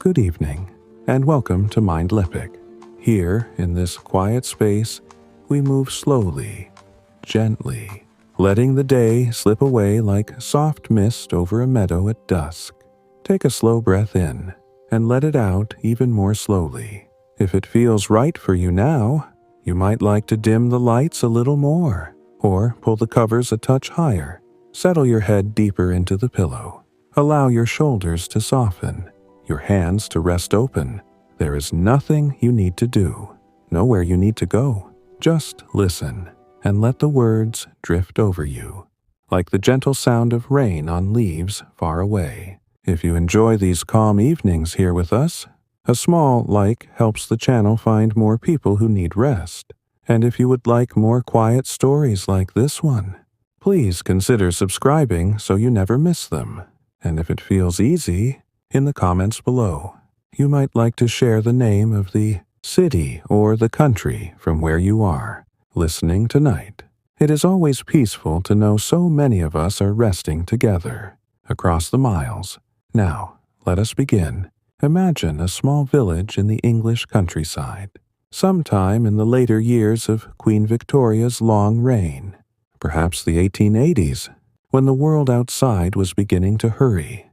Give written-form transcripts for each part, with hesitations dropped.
Good evening, and welcome to Mindleapic. Here, in this quiet space, we move slowly, gently, letting the day slip away like soft mist over a meadow at dusk. Take a slow breath in, and let it out even more slowly. If it feels right for you now, you might like to dim the lights a little more, or pull the covers a touch higher. Settle your head deeper into the pillow. Allow your shoulders to soften, your hands to rest open. There is nothing you need to do, nowhere you need to go. Just listen and let the words drift over you, like the gentle sound of rain on leaves far away. If you enjoy these calm evenings here with us, a small like helps the channel find more people who need rest. And if you would like more quiet stories like this one, please consider subscribing so you never miss them. And if it feels easy, in the comments below, you might like to share the name of the city or the country from where you are listening tonight. It is always peaceful to know so many of us are resting together across the miles. Now, let us begin. Imagine a small village in the English countryside, sometime in the later years of Queen Victoria's long reign, perhaps the 1880s, when the world outside was beginning to hurry.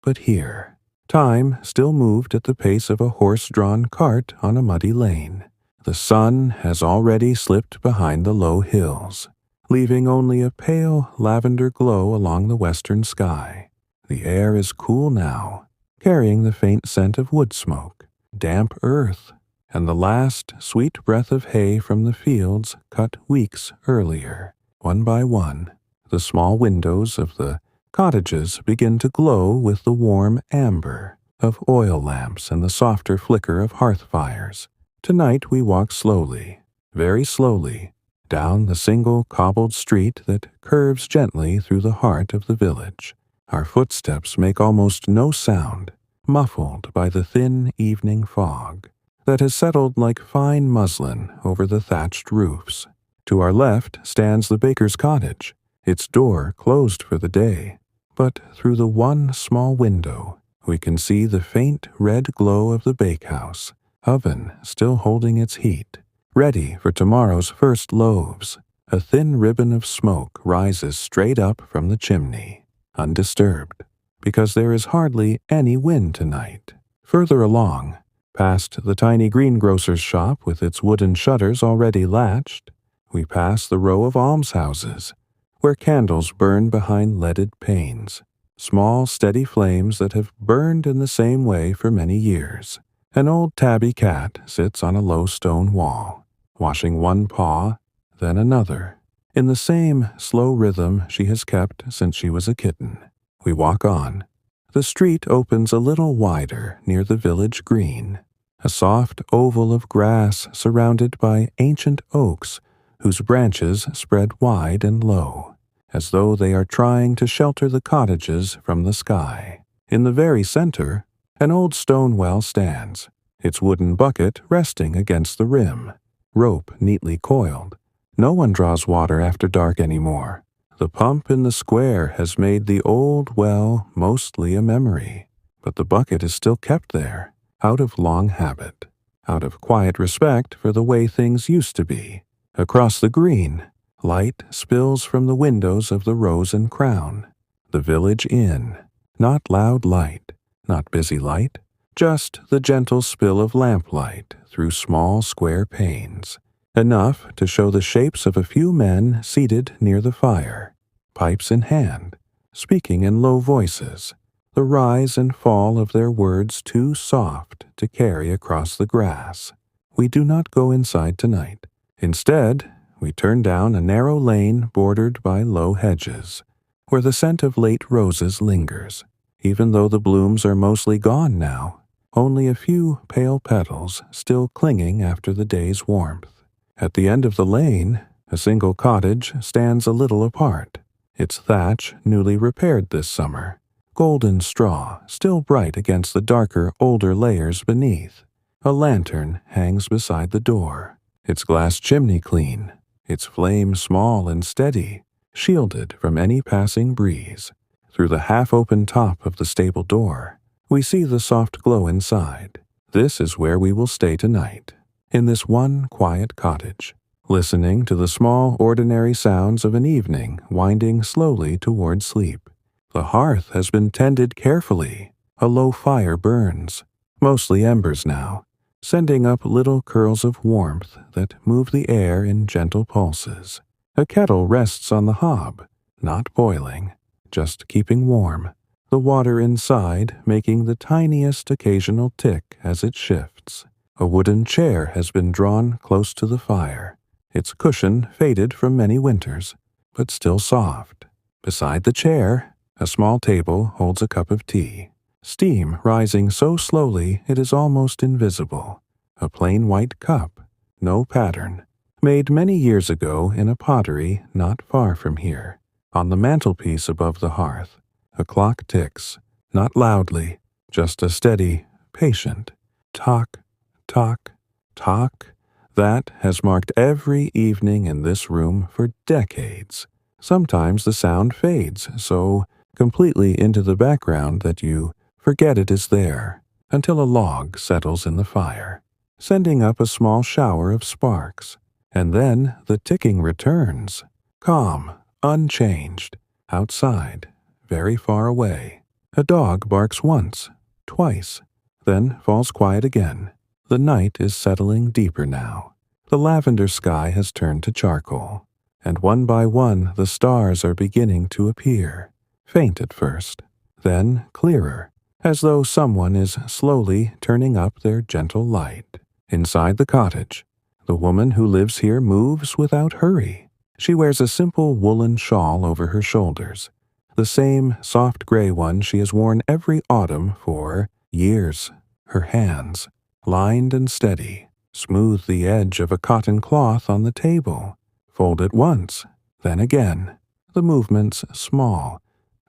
But here, time still moved at the pace of a horse-drawn cart on a muddy lane. The sun has already slipped behind the low hills, leaving only a pale lavender glow along the western sky. The air is cool now, carrying the faint scent of woodsmoke, damp earth, and the last sweet breath of hay from the fields cut weeks earlier. One by one, the small windows of the cottages begin to glow with the warm amber of oil lamps and the softer flicker of hearth fires. Tonight we walk slowly, very slowly, down the single cobbled street that curves gently through the heart of the village. Our footsteps make almost no sound, muffled by the thin evening fog that has settled like fine muslin over the thatched roofs. To our left stands the baker's cottage, its door closed for the day. But through the one small window, we can see the faint red glow of the bakehouse, oven still holding its heat, ready for tomorrow's first loaves. A thin ribbon of smoke rises straight up from the chimney, undisturbed, because there is hardly any wind tonight. Further along, past the tiny greengrocer's shop with its wooden shutters already latched, we pass the row of almshouses, where candles burn behind leaded panes, small steady flames that have burned in the same way for many years. An old tabby cat sits on a low stone wall, washing one paw, then another, in the same slow rhythm she has kept since she was a kitten. We walk on. The street opens a little wider near the village green, a soft oval of grass surrounded by ancient oaks whose branches spread wide and low, as though they are trying to shelter the cottages from the sky. In the very center, an old stone well stands, its wooden bucket resting against the rim, rope neatly coiled. No one draws water after dark anymore. The pump in the square has made the old well mostly a memory, but the bucket is still kept there, out of long habit, out of quiet respect for the way things used to be. Across the green, light spills from the windows of the Rose and Crown, the village inn. Not loud light, not busy light, just the gentle spill of lamplight through small square panes, enough to show the shapes of a few men seated near the fire, pipes in hand, speaking in low voices, the rise and fall of their words too soft to carry across the grass. We do not go inside tonight. Instead, we turn down a narrow lane bordered by low hedges, where the scent of late roses lingers. Even though the blooms are mostly gone now, only a few pale petals still clinging after the day's warmth. At the end of the lane, a single cottage stands a little apart, its thatch newly repaired this summer, golden straw still bright against the darker, older layers beneath. A lantern hangs beside the door, its glass chimney clean, its flame small and steady, shielded from any passing breeze. Through the half-open top of the stable door, We see the soft glow inside. This is where we will stay tonight, in this one quiet cottage, listening to the small, ordinary sounds of an evening winding slowly toward sleep. The hearth has been tended carefully. A low fire burns, mostly embers now, sending up little curls of warmth that move the air in gentle pulses. A kettle rests on the hob, not boiling, just keeping warm, the water inside making the tiniest occasional tick as it shifts. A wooden chair has been drawn close to the fire, its cushion faded from many winters, but still soft. Beside the chair, a small table holds a cup of tea, steam rising so slowly it is almost invisible. A plain white cup, no pattern, made many years ago in a pottery not far from here. On the mantelpiece above the hearth, a clock ticks, not loudly, just a steady, patient tock, tock, tock. That has marked every evening in this room for decades. Sometimes the sound fades so completely into the background that you forget it is there, until a log settles in the fire, sending up a small shower of sparks. And then the ticking returns, calm, unchanged. Outside, very far away, a dog barks once, twice, then falls quiet again. The night is settling deeper now. The lavender sky has turned to charcoal, and one by one the stars are beginning to appear, faint at first, then clearer, as though someone is slowly turning up their gentle light. Inside the cottage, the woman who lives here moves without hurry. She wears a simple woolen shawl over her shoulders, the same soft gray one she has worn every autumn for years. Her hands, lined and steady, smooth the edge of a cotton cloth on the table, fold it once, then again, the movements small,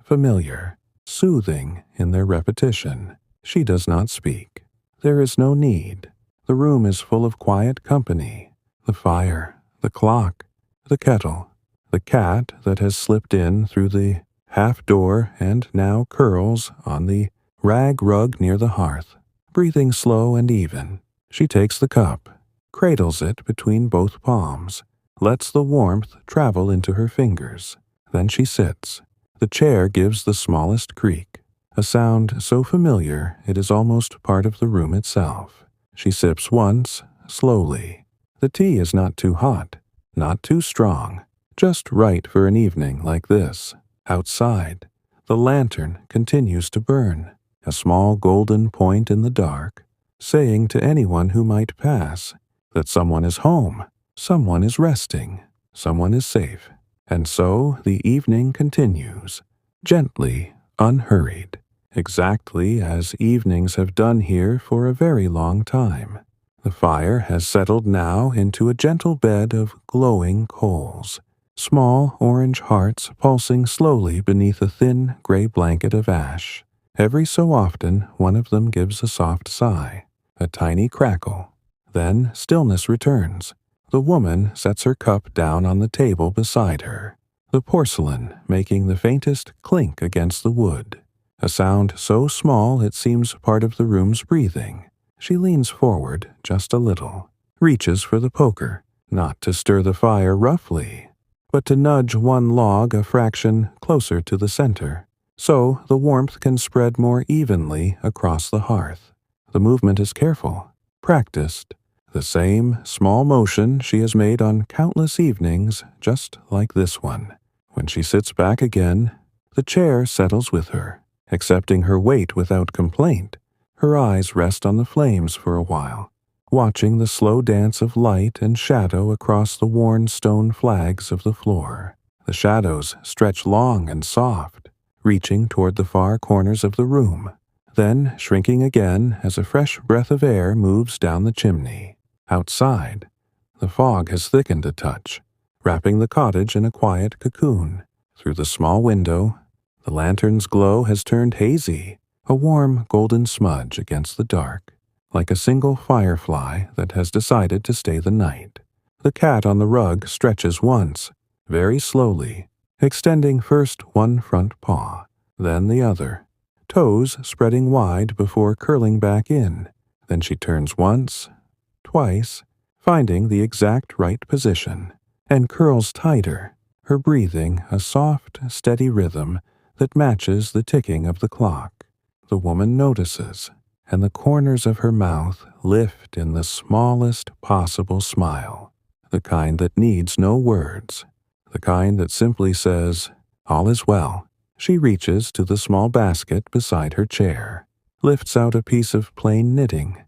familiar, soothing in their repetition. She does not speak. There is no need. The room is full of quiet company. The fire, the clock, the kettle, the cat that has slipped in through the half door and now curls on the rag rug near the hearth. Breathing slow and even, she takes the cup, cradles it between both palms, lets the warmth travel into her fingers. Then she sits. The chair gives the smallest creak, a sound so familiar it is almost part of the room itself. She sips once, slowly. The tea is not too hot, not too strong, just right for an evening like this. Outside, the lantern continues to burn, a small golden point in the dark, saying to anyone who might pass that someone is home, someone is resting, someone is safe. And so the evening continues, gently, unhurried, exactly as evenings have done here for a very long time. The fire has settled now into a gentle bed of glowing coals, small orange hearts pulsing slowly beneath a thin gray blanket of ash. Every so often one of them gives a soft sigh, a tiny crackle. Then stillness returns. The woman sets her cup down on the table beside her, the porcelain making the faintest clink against the wood, a sound so small it seems part of the room's breathing. She leans forward just a little, reaches for the poker, not to stir the fire roughly, but to nudge one log a fraction closer to the center, so the warmth can spread more evenly across the hearth. The movement is careful, practiced, the same small motion she has made on countless evenings just like this one. When she sits back again, the chair settles with her, accepting her weight without complaint. Her eyes rest on the flames for a while, watching the slow dance of light and shadow across the worn stone flags of the floor. The shadows stretch long and soft, reaching toward the far corners of the room, then shrinking again as a fresh breath of air moves down the chimney. Outside, the fog has thickened a touch, wrapping the cottage in a quiet cocoon. Through the small window, the lantern's glow has turned hazy, a warm golden smudge against the dark, like a single firefly that has decided to stay the night. The cat on the rug stretches once, very slowly, extending first one front paw, then the other, toes spreading wide before curling back in. Then she turns once, twice, finding the exact right position, and curls tighter, her breathing a soft, steady rhythm that matches the ticking of the clock. The woman notices, and the corners of her mouth lift in the smallest possible smile, the kind that needs no words, the kind that simply says, "All is well." She reaches to the small basket beside her chair, lifts out a piece of plain knitting,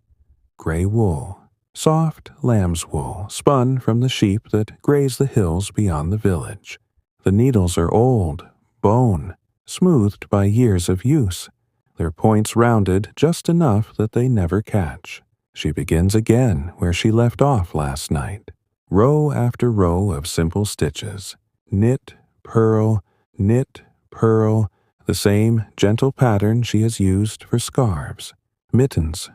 gray wool, soft lamb's wool spun from the sheep that graze the hills beyond the village. The needles are old, bone, smoothed by years of use, their points rounded just enough that they never catch. She begins again where she left off last night, row after row of simple stitches, knit, purl, the same gentle pattern she has used for scarves, mittens,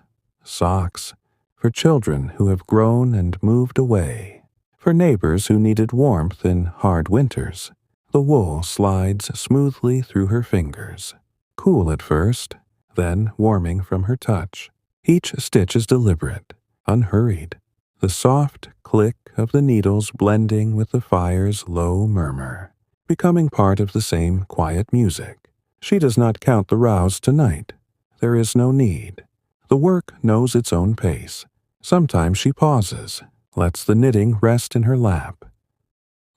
socks, for children who have grown and moved away, for neighbors who needed warmth in hard winters. The wool slides smoothly through her fingers, cool at first, then warming from her touch. Each stitch is deliberate, unhurried, the soft click of the needles blending with the fire's low murmur, becoming part of the same quiet music. She does not count the rows tonight. There is no need. The work knows its own pace. Sometimes she pauses, lets the knitting rest in her lap,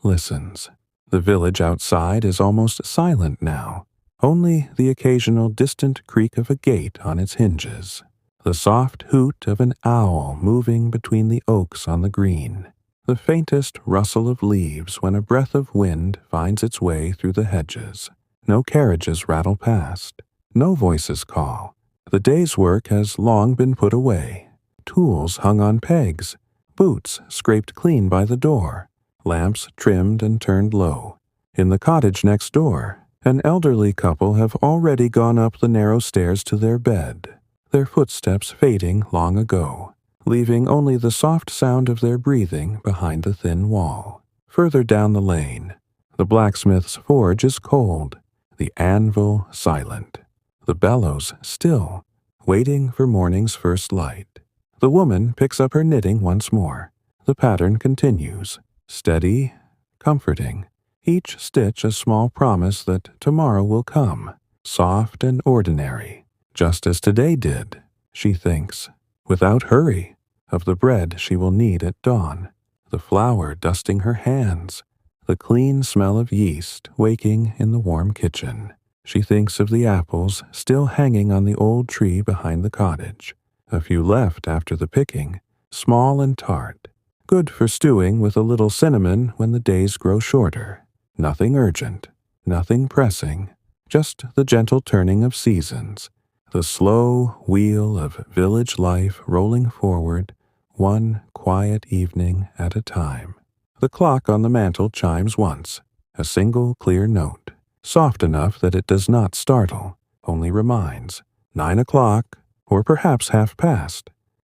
listens. The village outside is almost silent now, only the occasional distant creak of a gate on its hinges, the soft hoot of an owl moving between the oaks on the green, the faintest rustle of leaves when a breath of wind finds its way through the hedges. No carriages rattle past, no voices call. The day's work has long been put away, tools hung on pegs, boots scraped clean by the door, lamps trimmed and turned low. In the cottage next door, an elderly couple have already gone up the narrow stairs to their bed, their footsteps fading long ago, leaving only the soft sound of their breathing behind the thin wall. Further down the lane, the blacksmith's forge is cold, the anvil silent, the bellows still, waiting for morning's first light. The woman picks up her knitting once more. The pattern continues, steady, comforting, each stitch a small promise that tomorrow will come, soft and ordinary, just as today did, she thinks, without hurry, of the bread she will need at dawn, the flour dusting her hands, the clean smell of yeast waking in the warm kitchen. She thinks of the apples still hanging on the old tree behind the cottage, a few left after the picking, small and tart, good for stewing with a little cinnamon when the days grow shorter. Nothing urgent, nothing pressing, just the gentle turning of seasons, the slow wheel of village life rolling forward, one quiet evening at a time. The clock on the mantel chimes once, a single clear note, soft enough that it does not startle, only reminds. 9 o'clock, or perhaps 1/2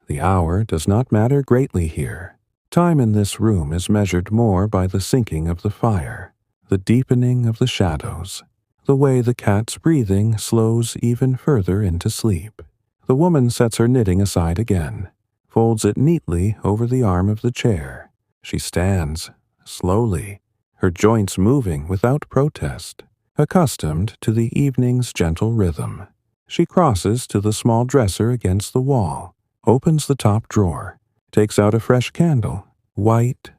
The hour does not matter greatly here. Time in this room is measured more by the sinking of the fire, the deepening of the shadows, the way the cat's breathing slows even further into sleep. The woman sets her knitting aside again, folds it neatly over the arm of the chair. She stands, slowly, her joints moving without protest, accustomed to the evening's gentle rhythm. She crosses to the small dresser against the wall, opens the top drawer, takes out a fresh candle, white,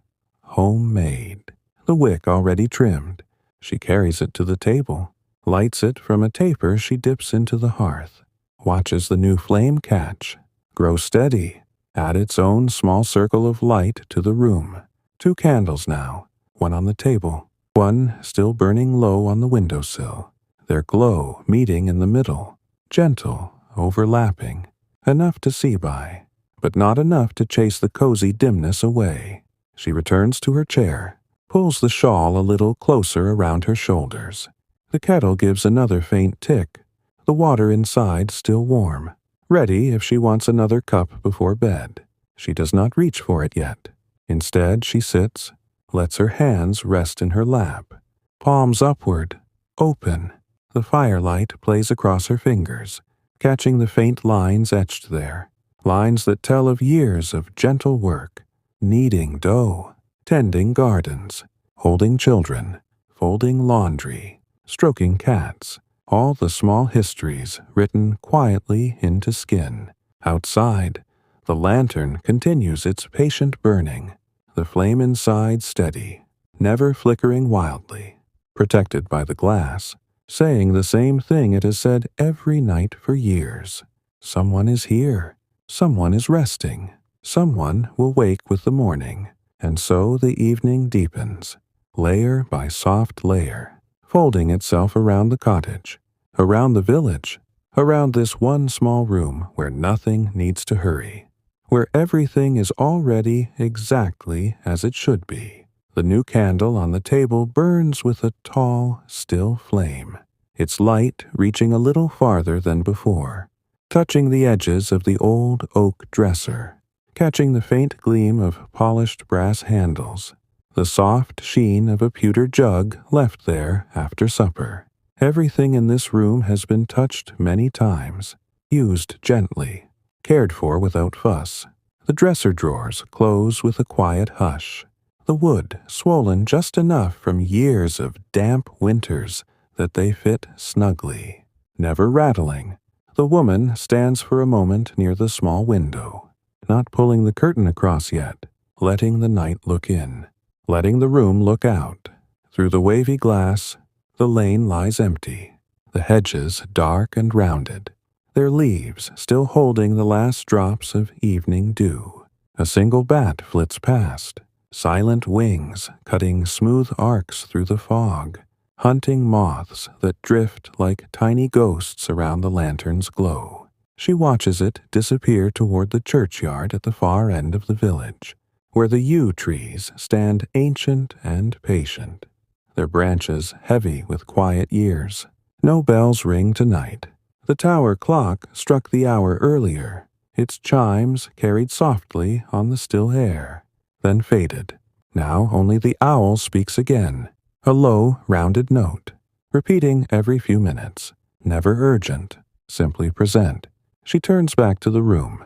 homemade, the wick already trimmed. She carries it to the table, lights it from a taper she dips into the hearth, watches the new flame catch, grow steady, add its own small circle of light to the room. 2 candles now, one on the table, one still burning low on the windowsill, their glow meeting in the middle, gentle, overlapping, enough to see by, but not enough to chase the cozy dimness away. She returns to her chair, pulls the shawl a little closer around her shoulders. The kettle gives another faint tick, the water inside still warm, ready if she wants another cup before bed. She does not reach for it yet. Instead, she sits, lets her hands rest in her lap, palms upward, open, The firelight plays across her fingers, catching the faint lines etched there, lines that tell of years of gentle work, kneading dough, tending gardens, holding children, folding laundry, stroking cats, all the small histories written quietly into skin. Outside, the lantern continues its patient burning, the flame inside steady, never flickering wildly, protected by the glass, saying the same thing it has said every night for years. Someone is here. Someone is resting. Someone will wake with the morning. And so the evening deepens, layer by soft layer, folding itself around the cottage, around the village, around this one small room where nothing needs to hurry, where everything is already exactly as it should be. The new candle on the table burns with a tall, still flame, its light reaching a little farther than before, touching the edges of the old oak dresser, catching the faint gleam of polished brass handles, the soft sheen of a pewter jug left there after supper. Everything in this room has been touched many times, used gently, cared for without fuss. The dresser drawers close with a quiet hush, the wood swollen just enough from years of damp winters that they fit snugly, never rattling. The woman stands for a moment near the small window, not pulling the curtain across yet, letting the night look in, letting the room look out. Through the wavy glass, the lane lies empty, the hedges dark and rounded, their leaves still holding the last drops of evening dew. A single bat flits past, silent wings cutting smooth arcs through the fog, hunting moths that drift like tiny ghosts around the lantern's glow. She watches it disappear toward the churchyard at the far end of the village, where the yew trees stand ancient and patient, their branches heavy with quiet years. No bells ring tonight. The tower clock struck the hour earlier, its chimes carried softly on the still air, then faded. Now only the owl speaks again, a low, rounded note, repeating every few minutes, never urgent, simply present. She turns back to the room.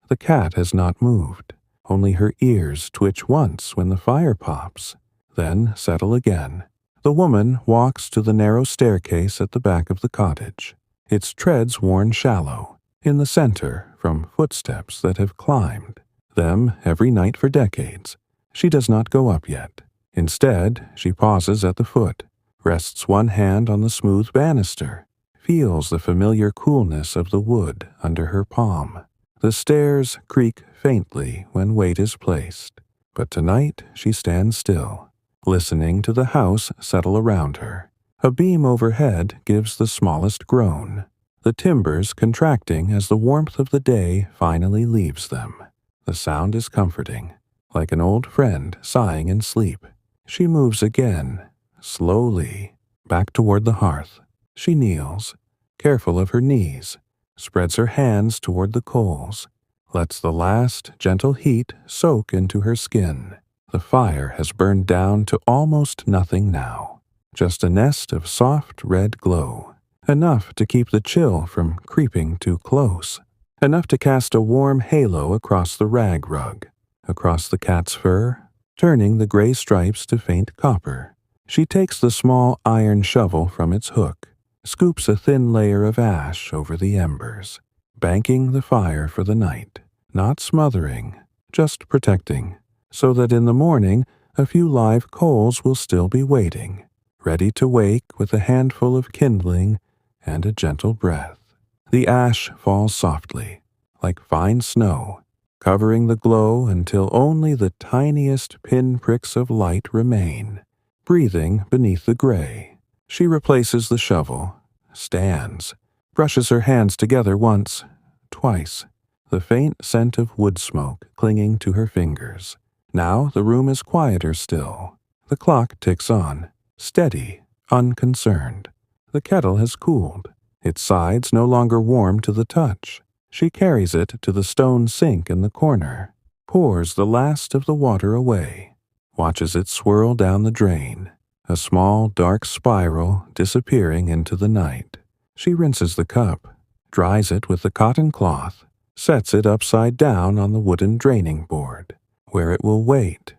The cat has not moved. Only her ears twitch once when the fire pops, then settle again. The woman walks to the narrow staircase at the back of the cottage, its treads worn shallow, in the center from footsteps that have climbed them every night for decades. She does not go up yet. Instead, she pauses at the foot, rests one hand on the smooth banister, feels the familiar coolness of the wood under her palm. The stairs creak faintly when weight is placed, but tonight she stands still, listening to the house settle around her. A beam overhead gives the smallest groan, the timbers contracting as the warmth of the day finally leaves them. The sound is comforting, like an old friend sighing in sleep. She moves again, slowly, back toward the hearth. She kneels, careful of her knees, spreads her hands toward the coals, lets the last gentle heat soak into her skin. The fire has burned down to almost nothing now, just a nest of soft red glow, enough to keep the chill from creeping too close, enough to cast a warm halo across the rag rug, across the cat's fur, turning the gray stripes to faint copper. She takes the small iron shovel from its hook, scoops a thin layer of ash over the embers, banking the fire for the night, not smothering, just protecting, so that in the morning a few live coals will still be waiting, ready to wake with a handful of kindling and a gentle breath. The ash falls softly, like fine snow, covering the glow until only the tiniest pinpricks of light remain, breathing beneath the gray. She replaces the shovel, stands, brushes her hands together once, twice, the faint scent of wood smoke clinging to her fingers. Now the room is quieter still. The clock ticks on, steady, unconcerned. The kettle has cooled, its sides no longer warm to the touch. She carries it to the stone sink in the corner, pours the last of the water away, watches it swirl down the drain. a small dark spiral disappearing into the night. She rinses the cup, dries it with the cotton cloth, sets it upside down on the wooden draining board, where it will wait.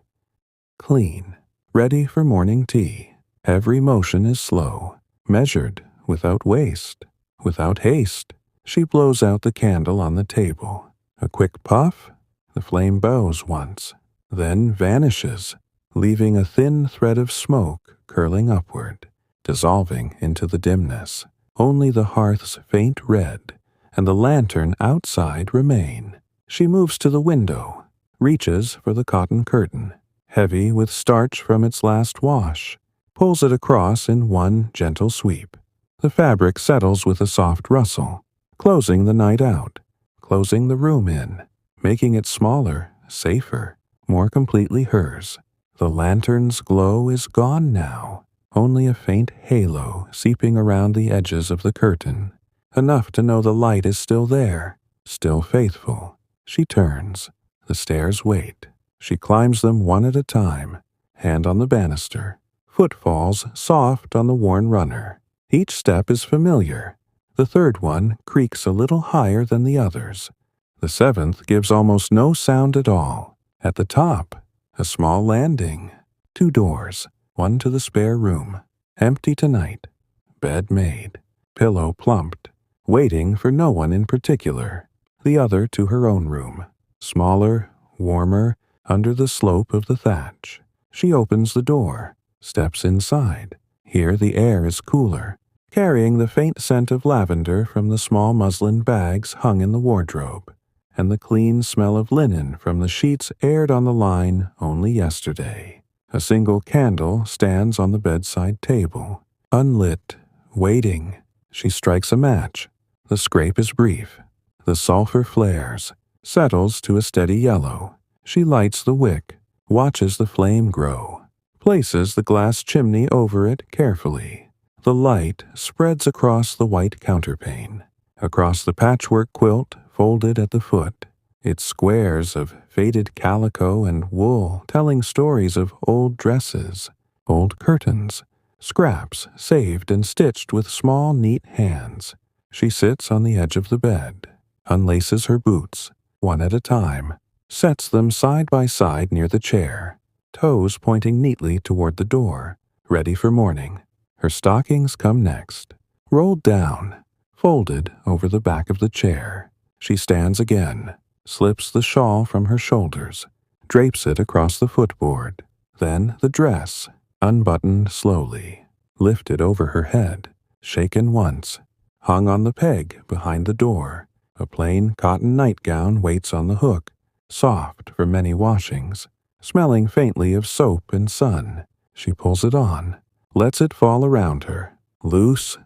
Clean, ready for morning tea. Every motion is slow, measured, without waste, without haste. She blows out the candle on the table. A quick puff, the flame bows once, then vanishes, leaving a thin thread of smoke curling upward, dissolving into the dimness. Only the hearth's faint red and the lantern outside remain. She moves to the window, reaches for the cotton curtain, heavy with starch from its last wash, pulls it across in one gentle sweep. The fabric settles with a soft rustle, closing the night out, closing the room in, making it smaller, safer, more completely hers. The lantern's glow is gone now, only a faint halo seeping around the edges of the curtain, enough to know the light is still there, still faithful. She turns. The stairs wait. She climbs them one at a time, hand on the banister, footfalls soft on the worn runner. Each step is familiar. The third one creaks a little higher than the others. The seventh gives almost no sound at all. At the top, a small landing. 2 doors, one to the spare room. Empty tonight. Bed made. Pillow plumped. Waiting for no one in particular. The other to her own room. Smaller, warmer, under the slope of the thatch. She opens the door, steps inside. Here the air is cooler, carrying the faint scent of lavender from the small muslin bags hung in the wardrobe, and the clean smell of linen from the sheets aired on the line only yesterday. A single candle stands on the bedside table, unlit, waiting. She strikes a match. The scrape is brief. The sulfur flares, settles to a steady yellow. She lights the wick, watches the flame grow, places the glass chimney over it carefully. The light spreads across the white counterpane, across the patchwork quilt folded at the foot, its squares of faded calico and wool telling stories of old dresses, old curtains, scraps saved and stitched with small, neat hands. She sits on the edge of the bed, unlaces her boots, one at a time, sets them side by side near the chair, toes pointing neatly toward the door, ready for morning. Her stockings come next, rolled down, folded over the back of the chair. She stands again, slips the shawl from her shoulders, drapes it across the footboard. Then the dress, unbuttoned slowly, lifted over her head, shaken once, hung on the peg behind the door. A plain cotton nightgown waits on the hook, soft for many washings, smelling faintly of soap and sun. She pulls it on, lets it fall around her, loose,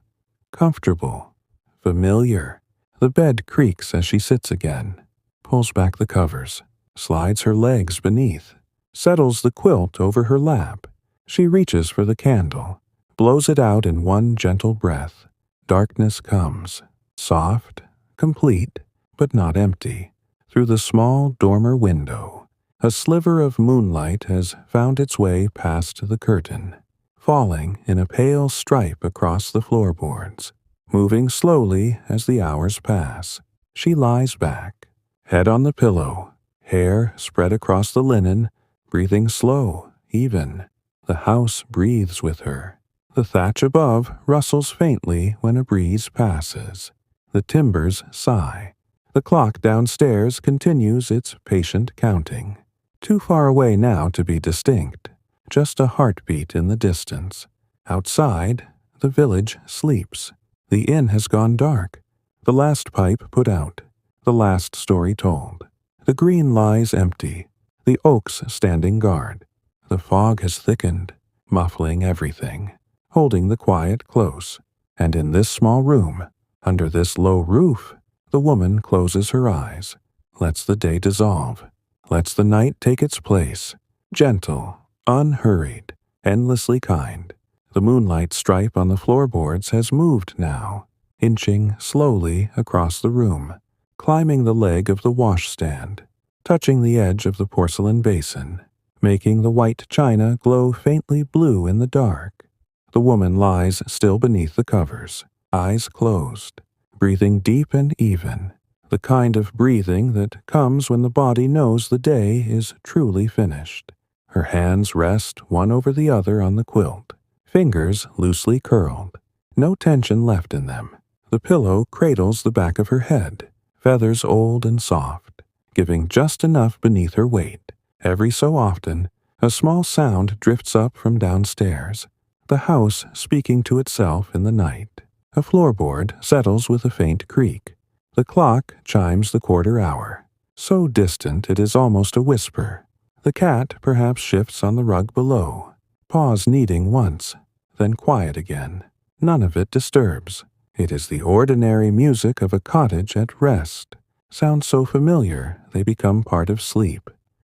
comfortable, familiar. The bed creaks as she sits again, pulls back the covers, slides her legs beneath, settles the quilt over her lap. She reaches for the candle, blows it out in one gentle breath. Darkness comes, soft, complete, but not empty. Through the small dormer window, a sliver of moonlight has found its way past the curtain, falling in a pale stripe across the floorboards, moving slowly as the hours pass. She lies back, head on the pillow, hair spread across the linen, breathing slow, even. The house breathes with her. The thatch above rustles faintly when a breeze passes. The timbers sigh. The clock downstairs continues its patient counting. Too far away now to be distinct, just a heartbeat in the distance. Outside, the village sleeps. The inn has gone dark. The last pipe put out. The last story told. The green lies empty. The oaks standing guard. The fog has thickened, muffling everything, holding the quiet close. And in this small room, under this low roof, the woman closes her eyes, lets the day dissolve, lets the night take its place, gentle, unhurried, endlessly kind. The moonlight stripe on the floorboards has moved now, inching slowly across the room, climbing the leg of the washstand, touching the edge of the porcelain basin, making the white china glow faintly blue in the dark. The woman lies still beneath the covers, eyes closed, breathing deep and even, the kind of breathing that comes when the body knows the day is truly finished. Her hands rest one over the other on the quilt, fingers loosely curled, no tension left in them. The pillow cradles the back of her head, feathers old and soft, giving just enough beneath her weight. Every so often, a small sound drifts up from downstairs, the house speaking to itself in the night. A floorboard settles with a faint creak. The clock chimes the quarter hour, so distant it is almost a whisper. The cat perhaps shifts on the rug below, paws kneading once, then quiet again. None of it disturbs. It is the ordinary music of a cottage at rest. Sounds so familiar they become part of sleep,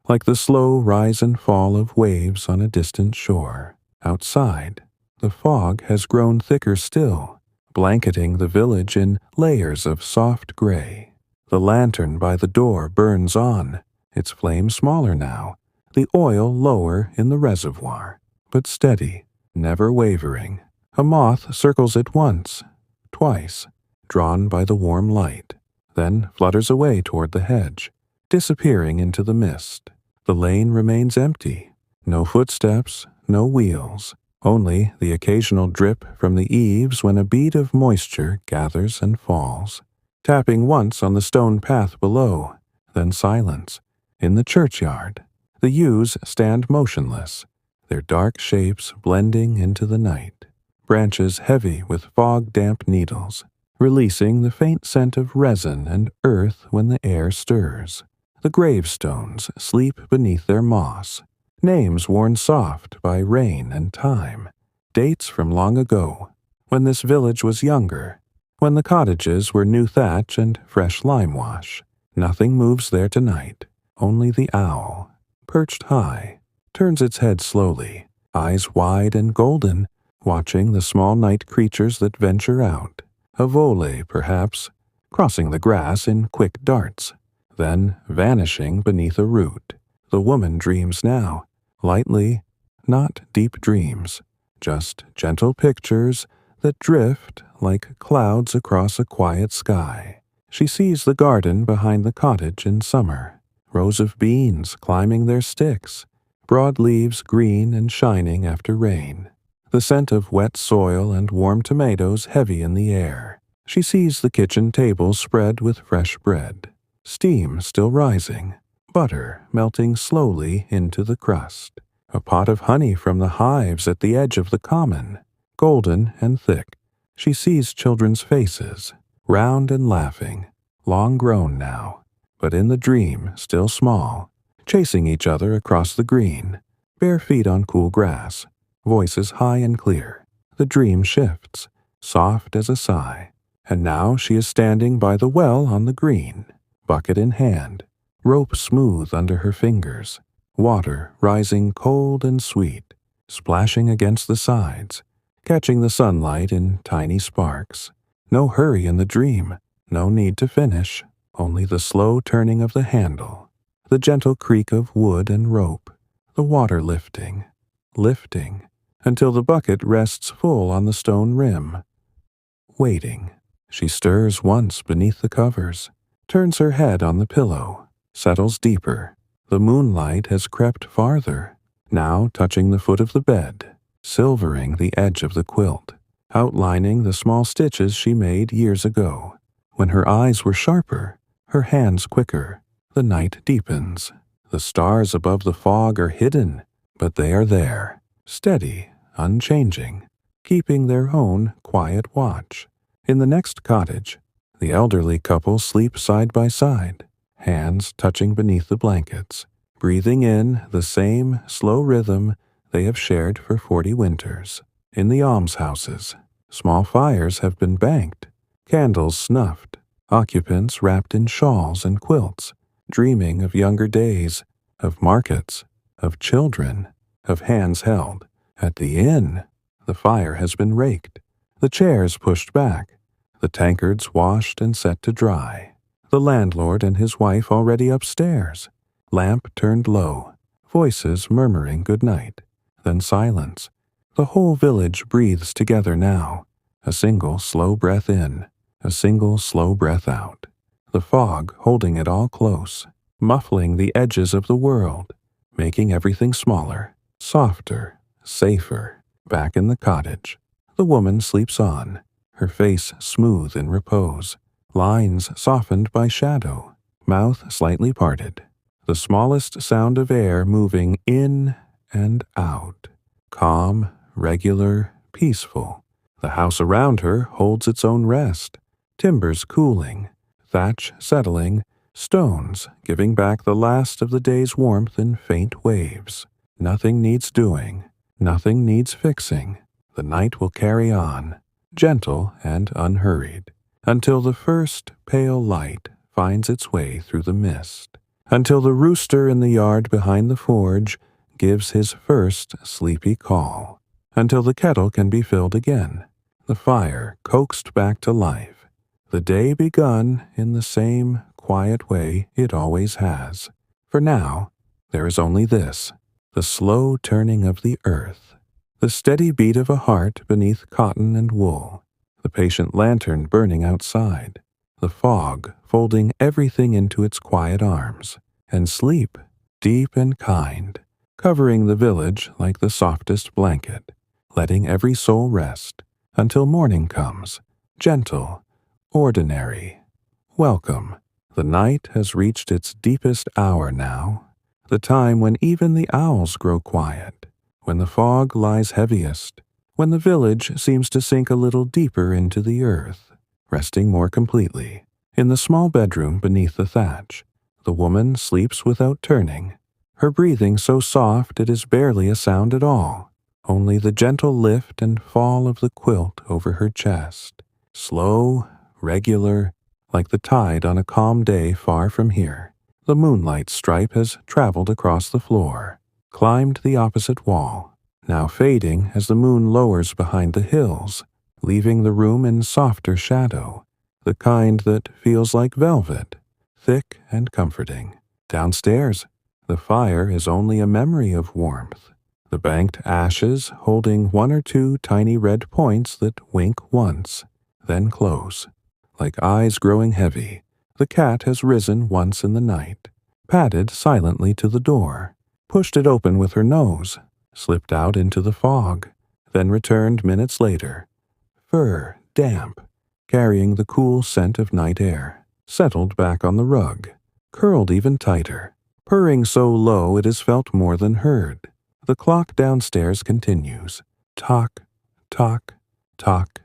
like the slow rise and fall of waves on a distant shore. Outside, the fog has grown thicker still, blanketing the village in layers of soft gray. The lantern by the door burns on, its flame smaller now, the oil lower in the reservoir, but steady, never wavering. A moth circles it once, twice, drawn by the warm light, then flutters away toward the hedge, disappearing into the mist. The lane remains empty. No footsteps, no wheels, only the occasional drip from the eaves when a bead of moisture gathers and falls, tapping once on the stone path below, then silence. In the churchyard, the yews stand motionless, their dark shapes blending into the night, branches heavy with fog-damp needles, releasing the faint scent of resin and earth when the air stirs. The gravestones sleep beneath their moss, names worn soft by rain and time, dates from long ago, when this village was younger, when the cottages were new thatch and fresh lime wash. Nothing moves there tonight, only the owl, perched high, turns its head slowly, eyes wide and golden, watching the small night creatures that venture out. A vole, perhaps, crossing the grass in quick darts, then vanishing beneath a root. The woman dreams now, lightly, not deep dreams, just gentle pictures that drift like clouds across a quiet sky. She sees the garden behind the cottage in summer, rows of beans climbing their sticks, broad leaves green and shining after rain, the scent of wet soil and warm tomatoes heavy in the air. She sees the kitchen table spread with fresh bread, steam still rising, butter melting slowly into the crust, a pot of honey from the hives at the edge of the common, golden and thick. She sees children's faces, round and laughing, long grown now, but in the dream still small, chasing each other across the green, bare feet on cool grass, voices high and clear. The dream shifts, soft as a sigh, and now she is standing by the well on the green, bucket in hand, rope smooth under her fingers, water rising cold and sweet, splashing against the sides, catching the sunlight in tiny sparks. No hurry in the dream, no need to finish, only the slow turning of the handle, the gentle creak of wood and rope, the water lifting, lifting, until the bucket rests full on the stone rim. Waiting, she stirs once beneath the covers, turns her head on the pillow, settles deeper. The moonlight has crept farther, now touching the foot of the bed, silvering the edge of the quilt, outlining the small stitches she made years ago. When her eyes were sharper, her hands quicker, the night deepens. The stars above the fog are hidden, but they are there, steady, unchanging, keeping their own quiet watch. In the next cottage, the elderly couple sleep side by side, hands touching beneath the blankets, breathing in the same slow rhythm they have shared for 40 winters. In the almshouses, small fires have been banked, candles snuffed, occupants wrapped in shawls and quilts, dreaming of younger days, of markets, of children, of hands held. At the inn, the fire has been raked, the chairs pushed back, the tankards washed and set to dry. The landlord and his wife already upstairs, lamp turned low, voices murmuring good night, then silence. The whole village breathes together now, a single slow breath in, a single slow breath out, the fog holding it all close, muffling the edges of the world, making everything smaller, softer, safer. Back in the cottage, the woman sleeps on, her face smooth in repose, lines softened by shadow, mouth slightly parted, the smallest sound of air moving in and out, calm, regular, peaceful. The house around her holds its own rest, timbers cooling, thatch settling, stones giving back the last of the day's warmth in faint waves. Nothing needs doing, nothing needs fixing. The night will carry on, gentle and unhurried, until the first pale light finds its way through the mist, until the rooster in the yard behind the forge gives his first sleepy call, until the kettle can be filled again, the fire coaxed back to life, the day begun in the same quiet way it always has. For now, there is only this, the slow turning of the earth, the steady beat of a heart beneath cotton and wool, the patient lantern burning outside, the fog folding everything into its quiet arms, and sleep, deep and kind, covering the village like the softest blanket, letting every soul rest until morning comes, gentle, ordinary, welcome. The night has reached its deepest hour now, the time when even the owls grow quiet, when the fog lies heaviest, when the village seems to sink a little deeper into the earth, resting more completely. In the small bedroom beneath the thatch, the woman sleeps without turning, her breathing so soft it is barely a sound at all, only the gentle lift and fall of the quilt over her chest, slow, regular, like the tide on a calm day far from here. The moonlight stripe has traveled across the floor, climbed the opposite wall, now fading as the moon lowers behind the hills, leaving the room in softer shadow, the kind that feels like velvet, thick and comforting. Downstairs, the fire is only a memory of warmth, the banked ashes holding one or two tiny red points that wink once, then close. Like eyes growing heavy, the cat has risen once in the night, padded silently to the door, pushed it open with her nose, slipped out into the fog, then returned minutes later, fur damp, carrying the cool scent of night air, settled back on the rug, curled even tighter, purring so low it is felt more than heard. The clock downstairs continues, tock, tock, tock,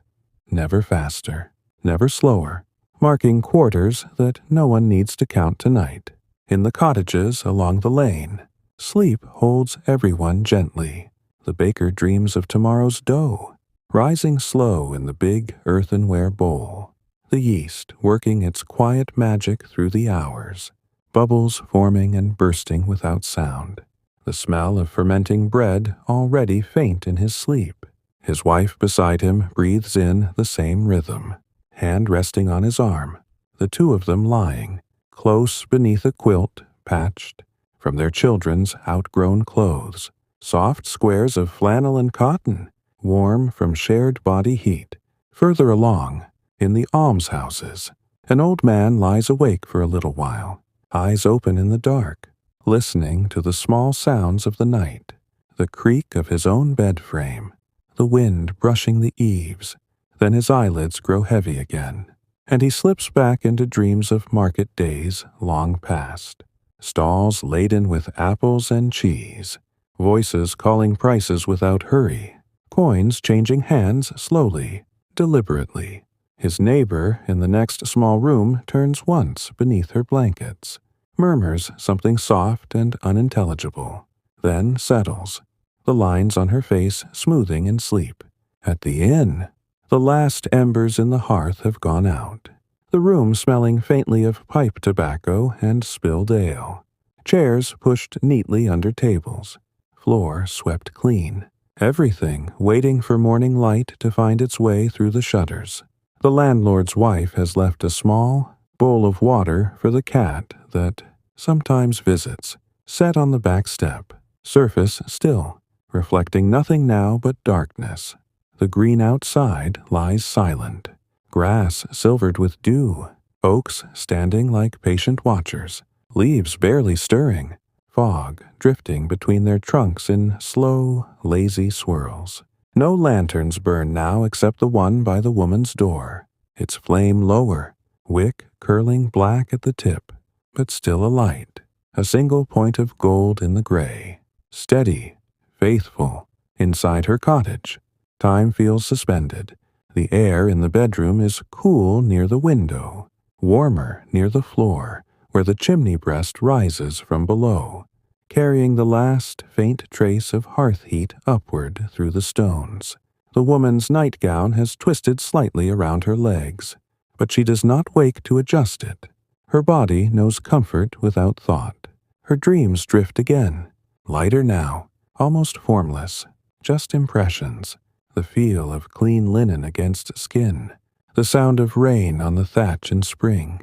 never faster, never slower, marking quarters that no one needs to count tonight. In the cottages along the lane, sleep holds everyone gently. The baker dreams of tomorrow's dough, rising slow in the big earthenware bowl, the yeast working its quiet magic through the hours, bubbles forming and bursting without sound, the smell of fermenting bread already faint in his sleep. His wife beside him breathes in the same rhythm, hand resting on his arm, the two of them lying, close beneath a quilt patched from their children's outgrown clothes, soft squares of flannel and cotton, warm from shared body heat. Further along, in the almshouses, an old man lies awake for a little while, eyes open in the dark, listening to the small sounds of the night, the creak of his own bed frame, the wind brushing the eaves. Then his eyelids grow heavy again, and he slips back into dreams of market days long past, stalls laden with apples and cheese, voices calling prices without hurry, coins changing hands slowly, deliberately. His neighbor in the next small room turns once beneath her blankets, murmurs something soft and unintelligible, then settles, the lines on her face smoothing in sleep. At the inn, the last embers in the hearth have gone out, the room smelling faintly of pipe tobacco and spilled ale, chairs pushed neatly under tables, floor swept clean, everything waiting for morning light to find its way through the shutters. The landlord's wife has left a small bowl of water for the cat that sometimes visits, set on the back step, surface still, reflecting nothing now but darkness. The green outside lies silent, grass silvered with dew, oaks standing like patient watchers, leaves barely stirring, fog drifting between their trunks in slow, lazy swirls. No lanterns burn now except the one by the woman's door, its flame lower, wick curling black at the tip, but still alight, a single point of gold in the gray. Steady, faithful, inside her cottage. Time feels suspended. The air in the bedroom is cool near the window, warmer near the floor, where the chimney breast rises from below, carrying the last faint trace of hearth heat upward through the stones. The woman's nightgown has twisted slightly around her legs, but she does not wake to adjust it. Her body knows comfort without thought. Her dreams drift again, lighter now, almost formless, just impressions, the feel of clean linen against skin, the sound of rain on the thatch in spring,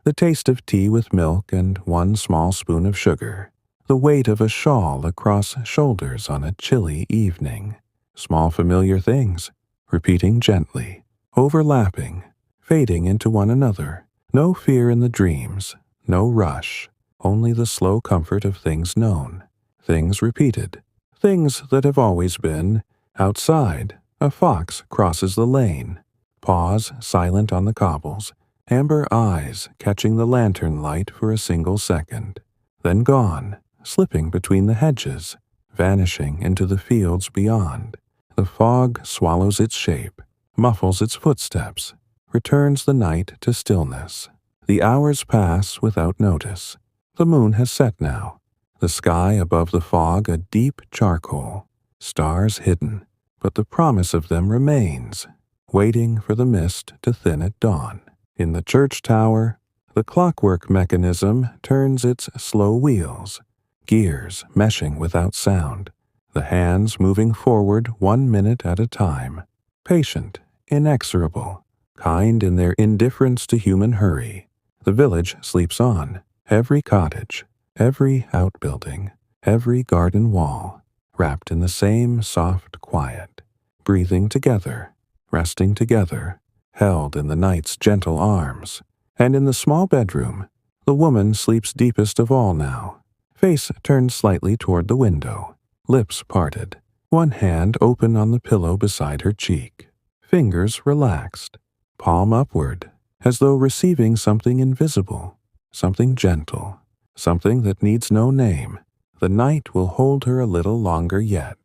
the taste of tea with milk and one small spoon of sugar, the weight of a shawl across shoulders on a chilly evening. Small familiar things, repeating gently, overlapping, fading into one another. No fear in the dreams, no rush, only the slow comfort of things known, things repeated, things that have always been. Outside, a fox crosses the lane, pause silent on the cobbles, amber eyes catching the lantern light for a single second, then gone, slipping between the hedges, vanishing into the fields beyond. The fog swallows its shape, muffles its footsteps, returns the night to stillness. The hours pass without notice. The moon has set now, the sky above the fog a deep charcoal, stars hidden, but the promise of them remains, waiting for the mist to thin at dawn. In the church tower, the clockwork mechanism turns its slow wheels, gears meshing without sound, the hands moving forward 1 minute at a time, patient, inexorable, kind in their indifference to human hurry. The village sleeps on, every cottage, every outbuilding, every garden wall, wrapped in the same soft quiet, breathing together, resting together, held in the night's gentle arms. And in the small bedroom, the woman sleeps deepest of all now, face turned slightly toward the window, lips parted, one hand open on the pillow beside her cheek, fingers relaxed, palm upward, as though receiving something invisible, something gentle, something that needs no name. The night will hold her a little longer yet.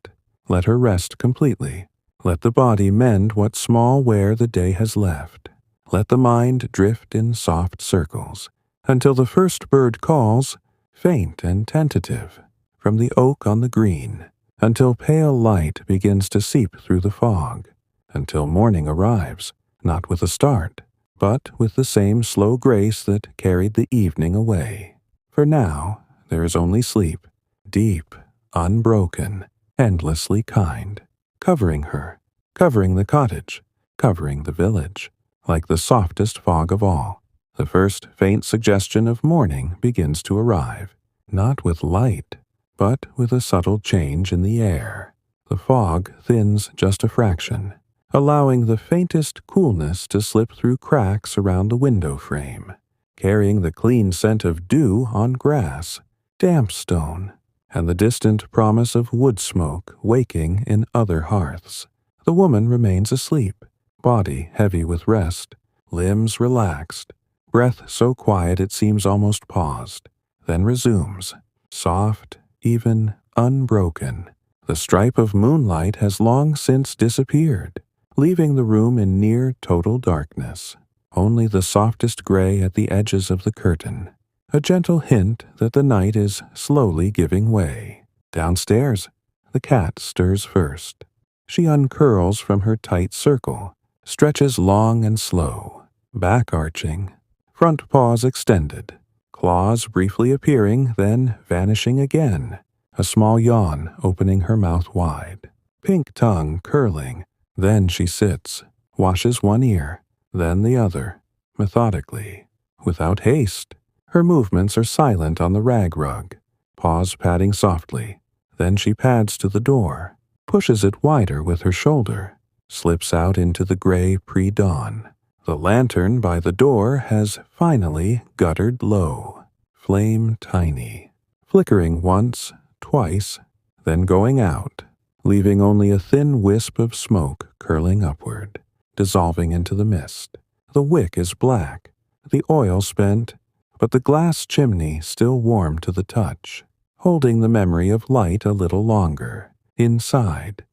Let her rest completely. Let the body mend what small wear the day has left. Let the mind drift in soft circles, until the first bird calls, faint and tentative, from the oak on the green, until pale light begins to seep through the fog, until morning arrives, not with a start, but with the same slow grace that carried the evening away. For now, there is only sleep, deep, unbroken, endlessly kind, covering her, covering the cottage, covering the village, like the softest fog of all. The first faint suggestion of morning begins to arrive, not with light, but with a subtle change in the air. The fog thins just a fraction, allowing the faintest coolness to slip through cracks around the window frame, carrying the clean scent of dew on grass, damp stone, and the distant promise of wood smoke waking in other hearths. The woman remains asleep, body heavy with rest, limbs relaxed, breath so quiet it seems almost paused, then resumes, soft, even, unbroken. The stripe of moonlight has long since disappeared, leaving the room in near total darkness. Only the softest gray at the edges of the curtain, a gentle hint that the night is slowly giving way. Downstairs, the cat stirs first. She uncurls from her tight circle, stretches long and slow, back arching, front paws extended, claws briefly appearing, then vanishing again, a small yawn opening her mouth wide, pink tongue curling. Then she sits, washes one ear, then the other, methodically, without haste. Her movements are silent on the rag rug, paws padding softly. Then she pads to the door, pushes it wider with her shoulder, slips out into the gray pre-dawn. The lantern by the door has finally guttered low, flame tiny, flickering once, twice, then going out, leaving only a thin wisp of smoke curling upward, dissolving into the mist. The wick is black, the oil spent, but the glass chimney still warm to the touch, holding the memory of light a little longer. Inside,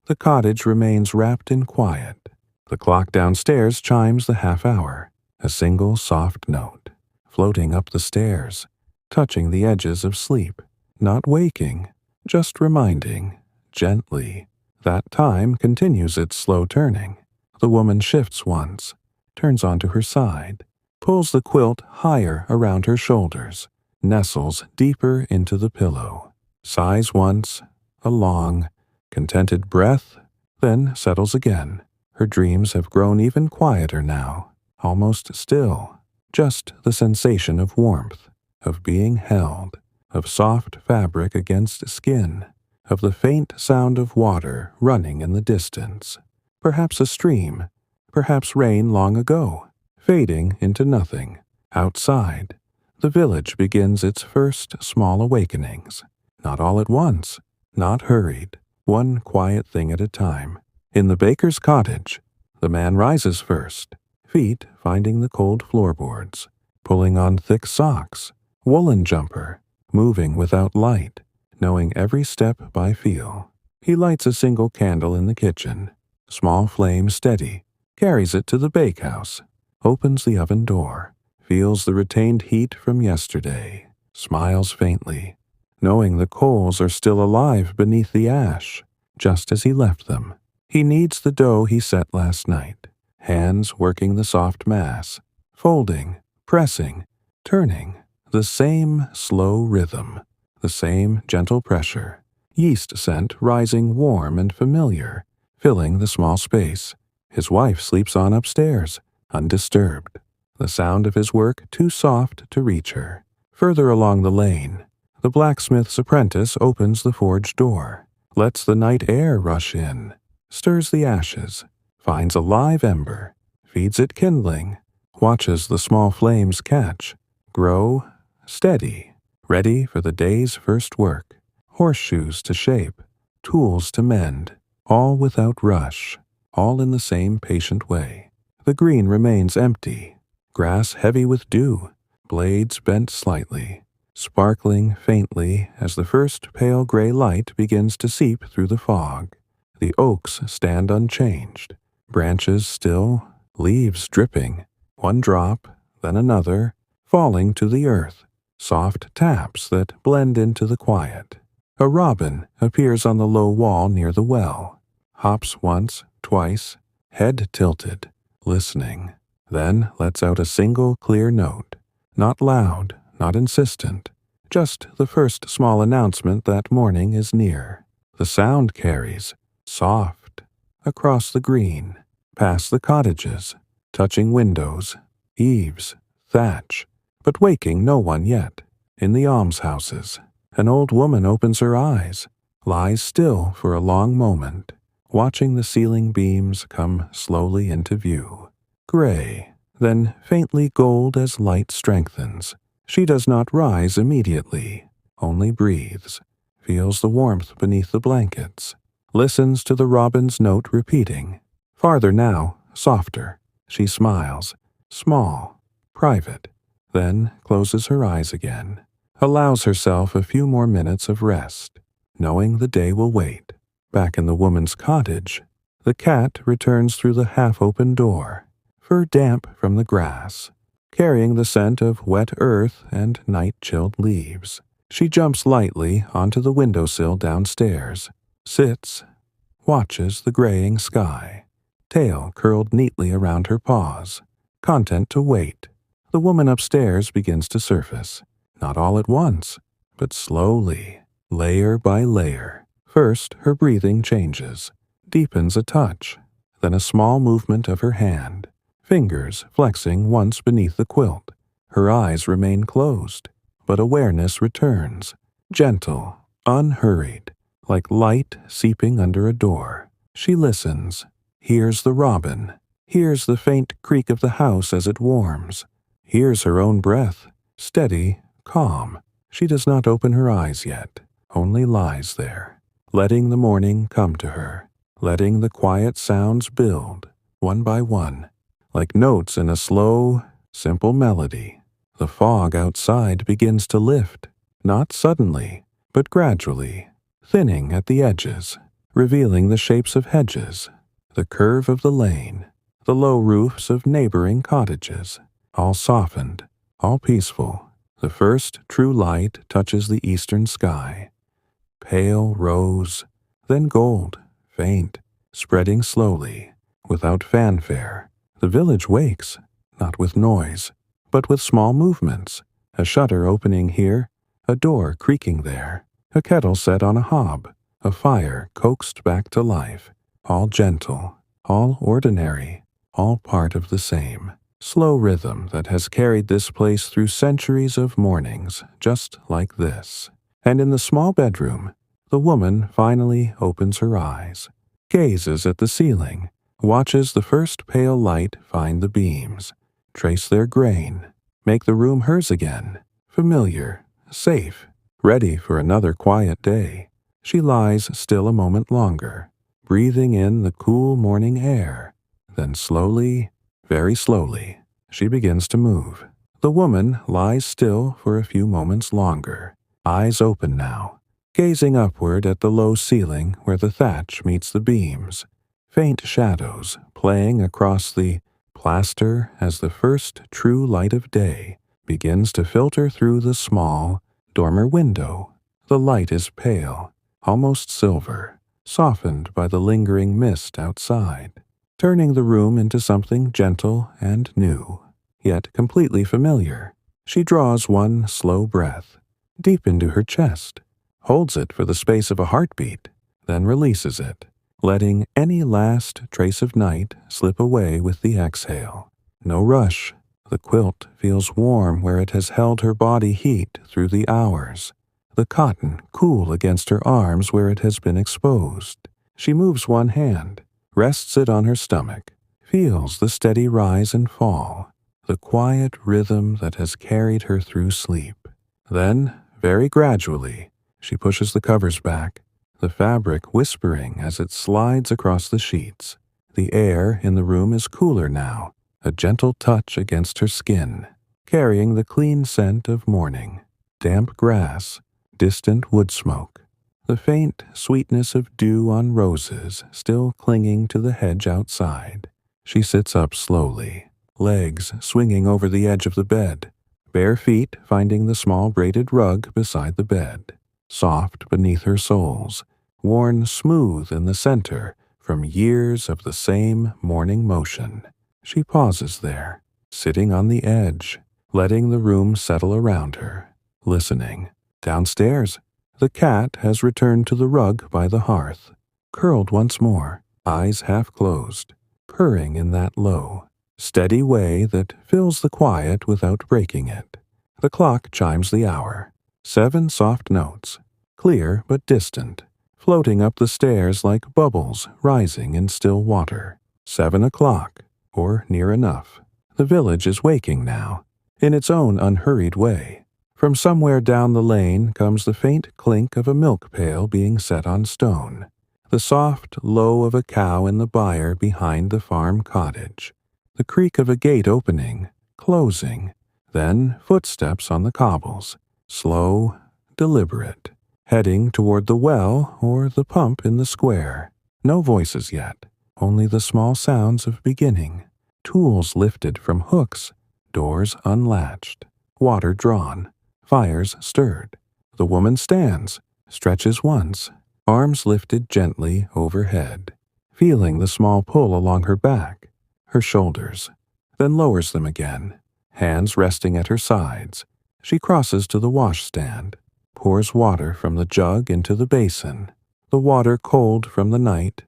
the cottage remains wrapped in quiet. The clock downstairs chimes the half-hour, a single soft note, floating up the stairs, touching the edges of sleep, not waking, just reminding, gently. That time continues its slow turning. The woman shifts once, turns onto her side, pulls the quilt higher around her shoulders, nestles deeper into the pillow, sighs once, a long, contented breath, then settles again. Her dreams have grown even quieter now, almost still, just the sensation of warmth, of being held, of soft fabric against skin, of the faint sound of water running in the distance. Perhaps a stream, perhaps rain long ago, fading into nothing. Outside, the village begins its first small awakenings, not all at once, not hurried, one quiet thing at a time. In the baker's cottage, the man rises first, feet finding the cold floorboards, pulling on thick socks, woolen jumper, moving without light, knowing every step by feel. He lights a single candle in the kitchen, small flame steady, carries it to the bakehouse, opens the oven door, feels the retained heat from yesterday, smiles faintly, knowing the coals are still alive beneath the ash, just as he left them. He kneads the dough he set last night, hands working the soft mass, folding, pressing, turning, the same slow rhythm, the same gentle pressure, yeast scent rising warm and familiar, filling the small space. His wife sleeps on upstairs, undisturbed, the sound of his work too soft to reach her. Further along the lane, the blacksmith's apprentice opens the forge door, lets the night air rush in, stirs the ashes, finds a live ember, feeds it kindling, watches the small flames catch, grow, steady, ready for the day's first work. Horseshoes to shape, tools to mend, all without rush, all in the same patient way. The green remains empty, grass heavy with dew, blades bent slightly, sparkling faintly as the first pale gray light begins to seep through the fog. The oaks stand unchanged, branches still, leaves dripping, one drop, then another, falling to the earth, soft taps that blend into the quiet. A robin appears on the low wall near the well, hops once, twice, head tilted, listening, then lets out a single clear note, not loud, not insistent, just the first small announcement that morning is near. The sound carries, soft, across the green, past the cottages, touching windows, eaves, thatch, but waking no one yet. In the almshouses, an old woman opens her eyes, lies still for a long moment, watching the ceiling beams come slowly into view. Gray, then faintly gold as light strengthens. She does not rise immediately, only breathes, feels the warmth beneath the blankets, listens to the robin's note repeating. Farther now, softer. She smiles, small, private, then closes her eyes again, allows herself a few more minutes of rest, knowing the day will wait. Back in the woman's cottage, the cat returns through the half-open door, fur damp from the grass, carrying the scent of wet earth and night-chilled leaves. She jumps lightly onto the windowsill downstairs, sits, watches the graying sky, tail curled neatly around her paws, content to wait. The woman upstairs begins to surface, not all at once, but slowly, layer by layer. First, her breathing changes, deepens a touch, then a small movement of her hand, fingers flexing once beneath the quilt. Her eyes remain closed, but awareness returns, gentle, unhurried, like light seeping under a door. She listens, hears the robin, hears the faint creak of the house as it warms, hears her own breath, steady, calm. She does not open her eyes yet, only lies there, letting the morning come to her, letting the quiet sounds build, one by one, like notes in a slow, simple melody. The fog outside begins to lift, not suddenly, but gradually, thinning at the edges, revealing the shapes of hedges, the curve of the lane, the low roofs of neighboring cottages, all softened, all peaceful. The first true light touches the eastern sky. Pale rose, then gold, faint, spreading slowly, without fanfare. The village wakes, not with noise, but with small movements, a shutter opening here, a door creaking there, a kettle set on a hob, a fire coaxed back to life, all gentle, all ordinary, all part of the same slow rhythm that has carried this place through centuries of mornings just like this. And in the small bedroom, the woman finally opens her eyes, gazes at the ceiling, watches the first pale light find the beams, trace their grain, make the room hers again, familiar, safe, ready for another quiet day. She lies still a moment longer, breathing in the cool morning air. Then slowly, very slowly, she begins to move. The woman lies still for a few moments longer, eyes open now, gazing upward at the low ceiling where the thatch meets the beams, faint shadows playing across the plaster as the first true light of day begins to filter through the small, dormer window. The light is pale, almost silver, softened by the lingering mist outside, turning the room into something gentle and new, yet completely familiar. She draws one slow breath, deep into her chest, holds it for the space of a heartbeat, then releases it, letting any last trace of night slip away with the exhale. No rush. The quilt feels warm where it has held her body heat through the hours, the cotton cool against her arms where it has been exposed. She moves one hand, rests it on her stomach, feels the steady rise and fall, the quiet rhythm that has carried her through sleep. Then, very gradually, she pushes the covers back, the fabric whispering as it slides across the sheets. The air in the room is cooler now, a gentle touch against her skin, carrying the clean scent of morning, damp grass, distant wood smoke, the faint sweetness of dew on roses still clinging to the hedge outside. She sits up slowly, legs swinging over the edge of the bed, bare feet finding the small braided rug beside the bed, soft beneath her soles, worn smooth in the center from years of the same morning motion. She pauses there, sitting on the edge, letting the room settle around her, listening. Downstairs, the cat has returned to the rug by the hearth, curled once more, eyes half closed, purring in that low, steady way that fills the quiet without breaking it. The clock chimes the hour, 7 soft notes, clear but distant, floating up the stairs like bubbles rising in still water. 7 o'clock, or near enough. The village is waking now, in its own unhurried way. From somewhere down the lane comes the faint clink of a milk pail being set on stone, the soft low of a cow in the byre behind the farm cottage, the creak of a gate opening, closing, then footsteps on the cobbles, slow, deliberate, heading toward the well or the pump in the square. No voices yet, only the small sounds of beginning, tools lifted from hooks, doors unlatched, water drawn, fires stirred. The woman stands, stretches once, arms lifted gently overhead, feeling the small pull along her back, her shoulders, then lowers them again, hands resting at her sides. She crosses to the washstand, pours water from the jug into the basin, the water cold from the night,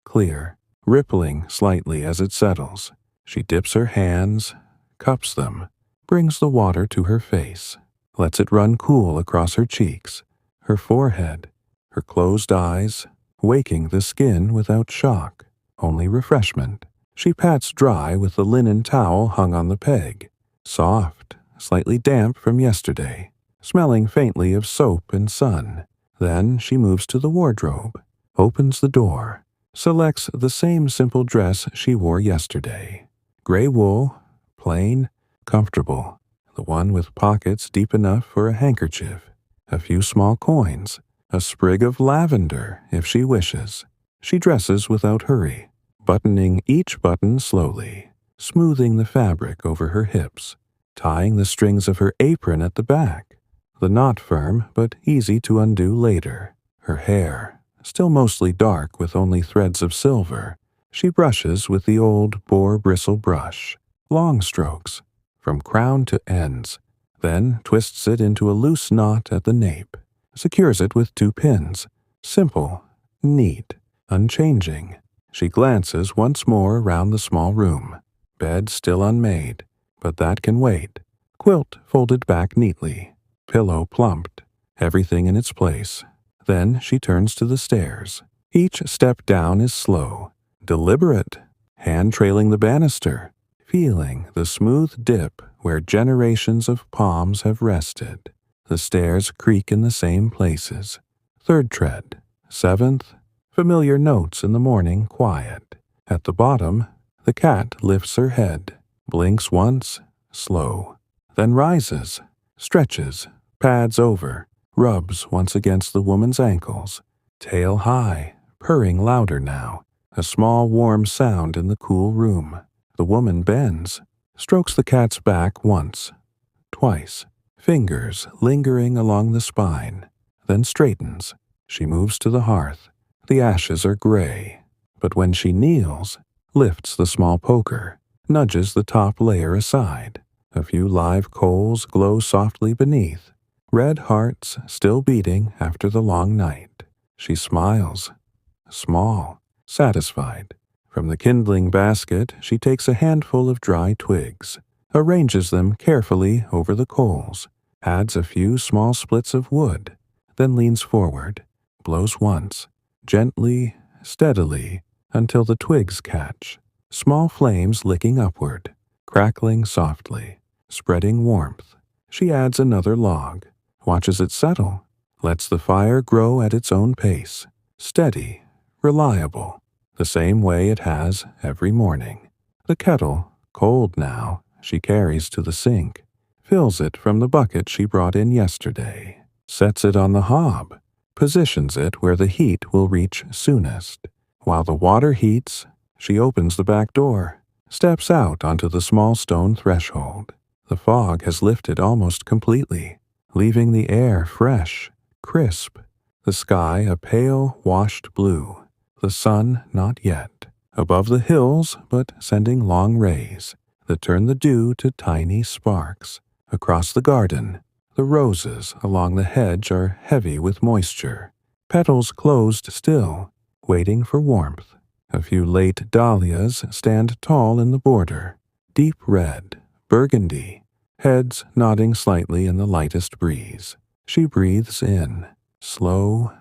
clear, rippling slightly as it settles. She dips her hands, cups them, brings the water to her face, lets it run cool across her cheeks, her forehead, her closed eyes, waking the skin without shock, only refreshment. She pats dry with the linen towel hung on the peg, soft, slightly damp from yesterday, smelling faintly of soap and sun. Then she moves to the wardrobe, opens the door, selects the same simple dress she wore yesterday. Gray wool, plain, comfortable, the one with pockets deep enough for a handkerchief, a few small coins, a sprig of lavender if she wishes. She dresses without hurry, buttoning each button slowly, smoothing the fabric over her hips, tying the strings of her apron at the back, the knot firm but easy to undo later. Her hair, still mostly dark with only threads of silver, she brushes with the old boar bristle brush, long strokes, from crown to ends, then twists it into a loose knot at the nape, secures it with 2 pins. Simple, neat, unchanging. She glances once more around the small room. Bed still unmade, but that can wait. Quilt folded back neatly, pillow plumped, everything in its place. Then she turns to the stairs. Each step down is slow, deliberate, hand trailing the banister, feeling the smooth dip where generations of palms have rested. The stairs creak in the same places. 3rd tread, 7th, familiar notes in the morning quiet. At the bottom, the cat lifts her head, blinks once, slow, then rises, stretches, pads over, rubs once against the woman's ankles, tail high, purring louder now, a small warm sound in the cool room. The woman bends, strokes the cat's back once, twice, fingers lingering along the spine, then straightens. She moves to the hearth. The ashes are gray, but when she kneels, lifts the small poker, nudges the top layer aside. A few live coals glow softly beneath, red hearts still beating after the long night. She smiles, small, satisfied. From the kindling basket, she takes a handful of dry twigs, arranges them carefully over the coals, adds a few small splits of wood, then leans forward, blows once, gently, steadily, until the twigs catch, small flames licking upward, crackling softly, spreading warmth. She adds another log, watches it settle, lets the fire grow at its own pace, steady, reliable, the same way it has every morning. The kettle, cold now, she carries to the sink, fills it from the bucket she brought in yesterday, sets it on the hob, positions it where the heat will reach soonest. While the water heats, she opens the back door, steps out onto the small stone threshold. The fog has lifted almost completely, leaving the air fresh, crisp, the sky a pale, washed blue. The sun not yet, above the hills but sending long rays that turn the dew to tiny sparks. Across the garden, the roses along the hedge are heavy with moisture, petals closed still, waiting for warmth. A few late dahlias stand tall in the border, deep red, burgundy, heads nodding slightly in the lightest breeze. She breathes in, slow,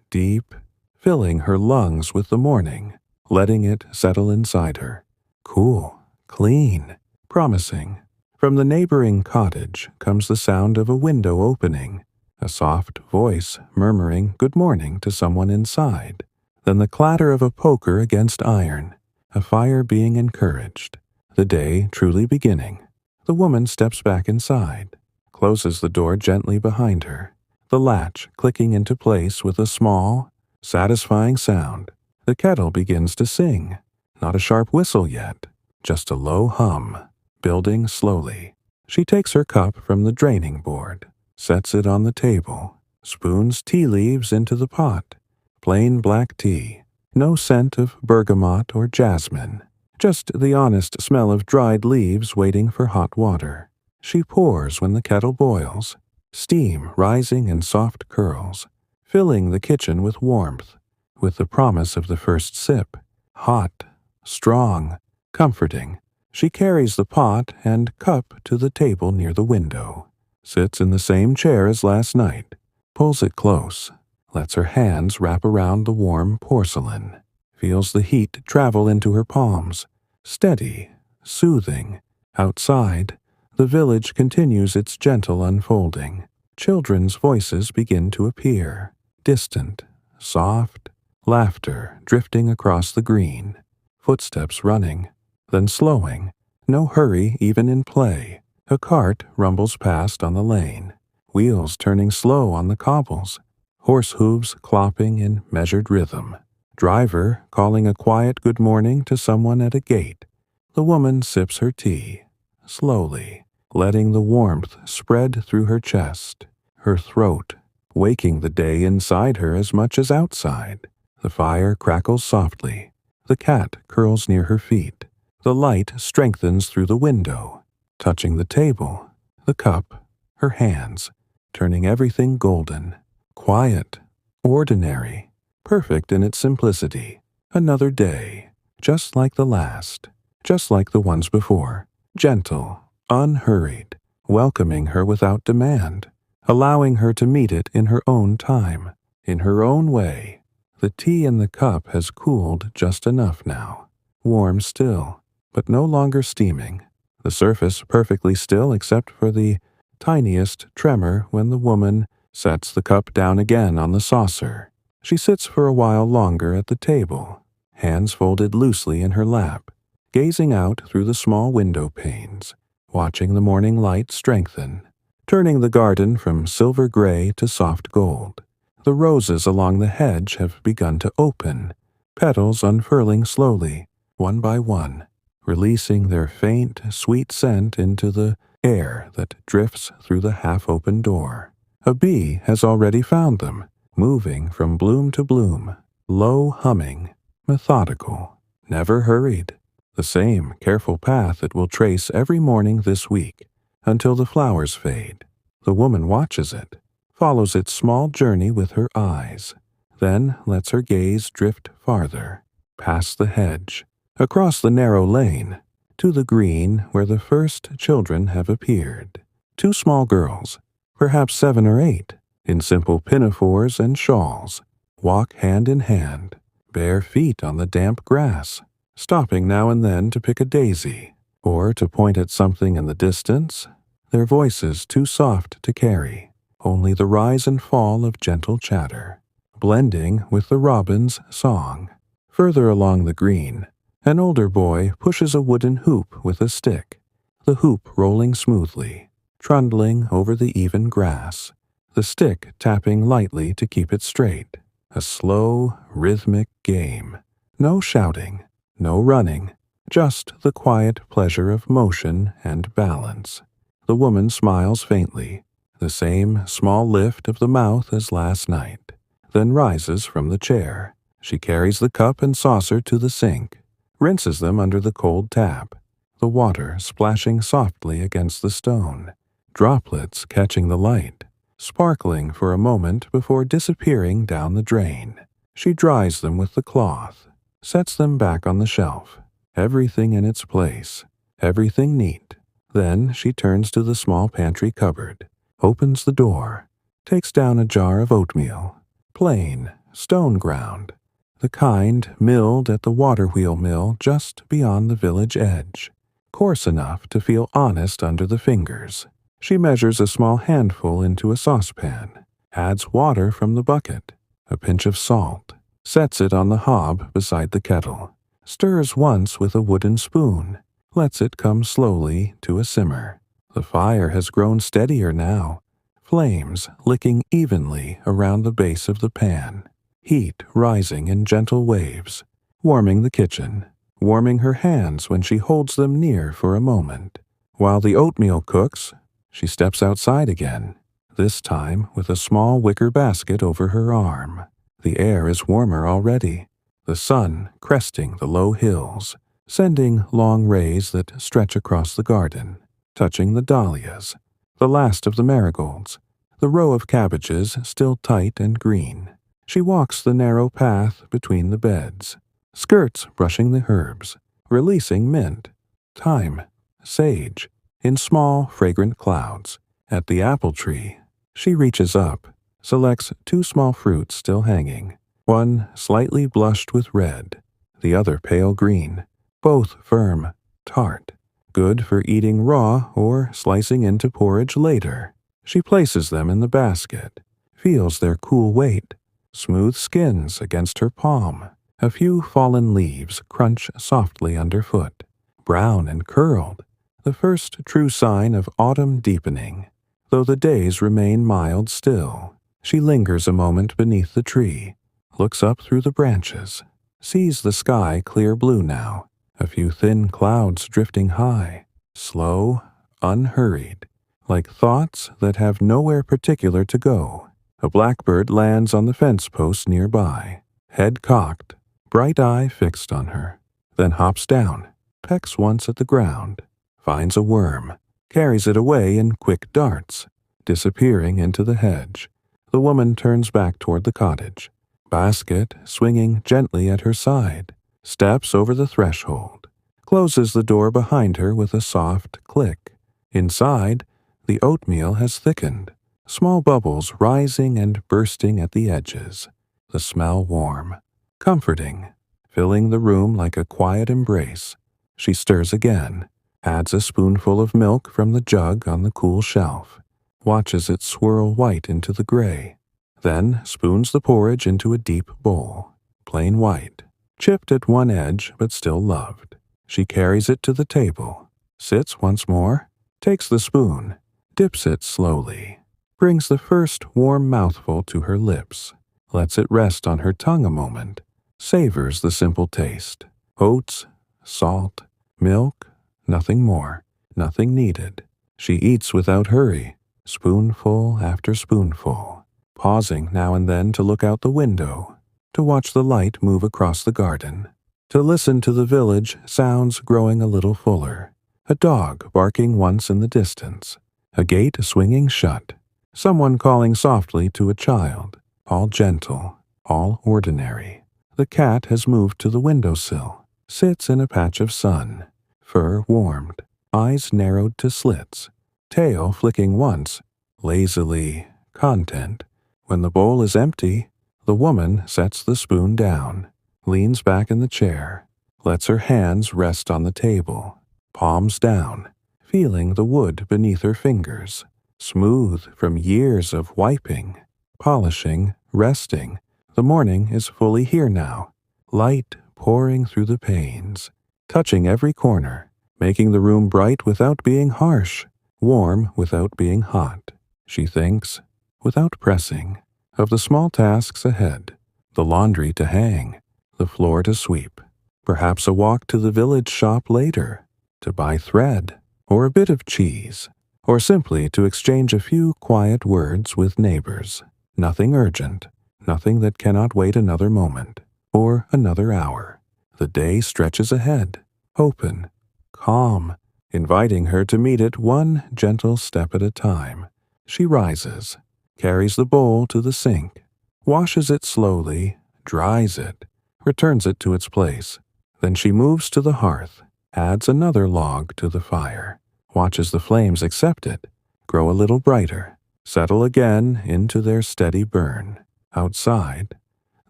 deep, filling her lungs with the morning, letting it settle inside her. Cool, clean, promising. From the neighboring cottage comes the sound of a window opening, a soft voice murmuring good morning to someone inside, then the clatter of a poker against iron, a fire being encouraged, the day truly beginning. The woman steps back inside, closes the door gently behind her, the latch clicking into place with a small, satisfying sound. The kettle begins to sing, not a sharp whistle yet, just a low hum, building slowly. She takes her cup from the draining board, sets it on the table, spoons tea leaves into the pot. Plain black tea, no scent of bergamot or jasmine, just the honest smell of dried leaves waiting for hot water. She pours when the kettle boils, steam rising in soft curls, filling the kitchen with warmth, with the promise of the first sip, hot, strong, comforting. She carries the pot and cup to the table near the window, sits in the same chair as last night, pulls it close, lets her hands wrap around the warm porcelain, feels the heat travel into her palms, steady, soothing. Outside, the village continues its gentle unfolding. Children's voices begin to appear, distant, soft, laughter drifting across the green, footsteps running, then slowing, no hurry even in play. A cart rumbles past on the lane, wheels turning slow on the cobbles, horse hooves clopping in measured rhythm. Driver calling a quiet good morning to someone at a gate. The woman sips her tea, slowly, letting the warmth spread through her chest, her throat, waking the day inside her as much as outside. The fire crackles softly. The cat curls near her feet. The light strengthens through the window, touching the table, the cup, her hands, turning everything golden, quiet, ordinary, perfect in its simplicity. Another day, just like the last, just like the ones before, gentle, unhurried, welcoming her without demand, allowing her to meet it in her own time, in her own way. The tea in the cup has cooled just enough now, warm still, but no longer steaming. The surface perfectly still except for the tiniest tremor when the woman sets the cup down again on the saucer. She sits for a while longer at the table, hands folded loosely in her lap, gazing out through the small window panes, watching the morning light strengthen, turning the garden from silver gray to soft gold. The roses along the hedge have begun to open, petals unfurling slowly, one by one, releasing their faint, sweet scent into the air that drifts through the half-open door. A bee has already found them, moving from bloom to bloom, low humming, methodical, never hurried. The same careful path it will trace every morning this week, until the flowers fade. The woman watches it, follows its small journey with her eyes, then lets her gaze drift farther, past the hedge, across the narrow lane, to the green where the first children have appeared. 2 small girls, perhaps 7 or 8, in simple pinafores and shawls, walk hand in hand, bare feet on the damp grass, stopping now and then to pick a daisy, or to point at something in the distance, their voices too soft to carry, only the rise and fall of gentle chatter, blending with the robin's song. Further along the green, an older boy pushes a wooden hoop with a stick, the hoop rolling smoothly, trundling over the even grass, the stick tapping lightly to keep it straight. A slow, rhythmic game. No shouting, no running, just the quiet pleasure of motion and balance. The woman smiles faintly, the same small lift of the mouth as last night, then rises from the chair. She carries the cup and saucer to the sink, rinses them under the cold tap, the water splashing softly against the stone, droplets catching the light, sparkling for a moment before disappearing down the drain. She dries them with the cloth, sets them back on the shelf, everything in its place, everything neat. Then she turns to the small pantry cupboard, opens the door, takes down a jar of oatmeal, plain, stone ground, the kind milled at the water wheel mill just beyond the village edge, coarse enough to feel honest under the fingers. She measures a small handful into a saucepan, adds water from the bucket, a pinch of salt, sets it on the hob beside the kettle, stirs once with a wooden spoon, lets it come slowly to a simmer. The fire has grown steadier now, flames licking evenly around the base of the pan, heat rising in gentle waves, warming the kitchen, warming her hands when she holds them near for a moment. While the oatmeal cooks, she steps outside again, this time with a small wicker basket over her arm. The air is warmer already, the sun cresting the low hills, sending long rays that stretch across the garden, touching the dahlias, the last of the marigolds, the row of cabbages still tight and green. She walks the narrow path between the beds, skirts brushing the herbs, releasing mint, thyme, sage, in small, fragrant clouds. At the apple tree, she reaches up, selects two small fruits still hanging, one slightly blushed with red, the other pale green, both firm, tart, good for eating raw or slicing into porridge later. She places them in the basket, feels their cool weight, smooth skins against her palm. A few fallen leaves crunch softly underfoot, brown and curled, the first true sign of autumn deepening. Though the days remain mild still, she lingers a moment beneath the tree, looks up through the branches, sees the sky clear blue now, a few thin clouds drifting high, slow, unhurried, like thoughts that have nowhere particular to go. A blackbird lands on the fence post nearby, head cocked, bright eye fixed on her, then hops down, pecks once at the ground, finds a worm, carries it away in quick darts, disappearing into the hedge. The woman turns back toward the cottage, basket swinging gently at her side, steps over the threshold, closes the door behind her with a soft click. Inside, the oatmeal has thickened, small bubbles rising and bursting at the edges, the smell warm, comforting, filling the room like a quiet embrace. She stirs again, adds a spoonful of milk from the jug on the cool shelf, watches it swirl white into the gray, then spoons the porridge into a deep bowl, plain white, chipped at one edge but still loved. She carries it to the table, sits once more, takes the spoon, dips it slowly, brings the first warm mouthful to her lips, lets it rest on her tongue a moment, savors the simple taste. Oats, salt, milk, nothing more, nothing needed. She eats without hurry, spoonful after spoonful, pausing now and then to look out the window, to watch the light move across the garden, to listen to the village sounds growing a little fuller, a dog barking once in the distance, a gate swinging shut, someone calling softly to a child, all gentle, all ordinary. The cat has moved to the windowsill, sits in a patch of sun, fur warmed, eyes narrowed to slits, tail flicking once, lazily, content. When the bowl is empty, the woman sets the spoon down, leans back in the chair, lets her hands rest on the table, palms down, feeling the wood beneath her fingers, smooth from years of wiping, polishing, resting. The morning is fully here now, light pouring through the panes, touching every corner, making the room bright without being harsh, warm without being hot. She thinks, without pressing, of the small tasks ahead, the laundry to hang, the floor to sweep, perhaps a walk to the village shop later, to buy thread, or a bit of cheese, or simply to exchange a few quiet words with neighbors. Nothing urgent, nothing that cannot wait another moment, or another hour. The day stretches ahead, open, calm, inviting her to meet it one gentle step at a time. She rises, carries the bowl to the sink, washes it slowly, dries it, returns it to its place. Then she moves to the hearth, adds another log to the fire, watches the flames accept it, grow a little brighter, settle again into their steady burn. Outside,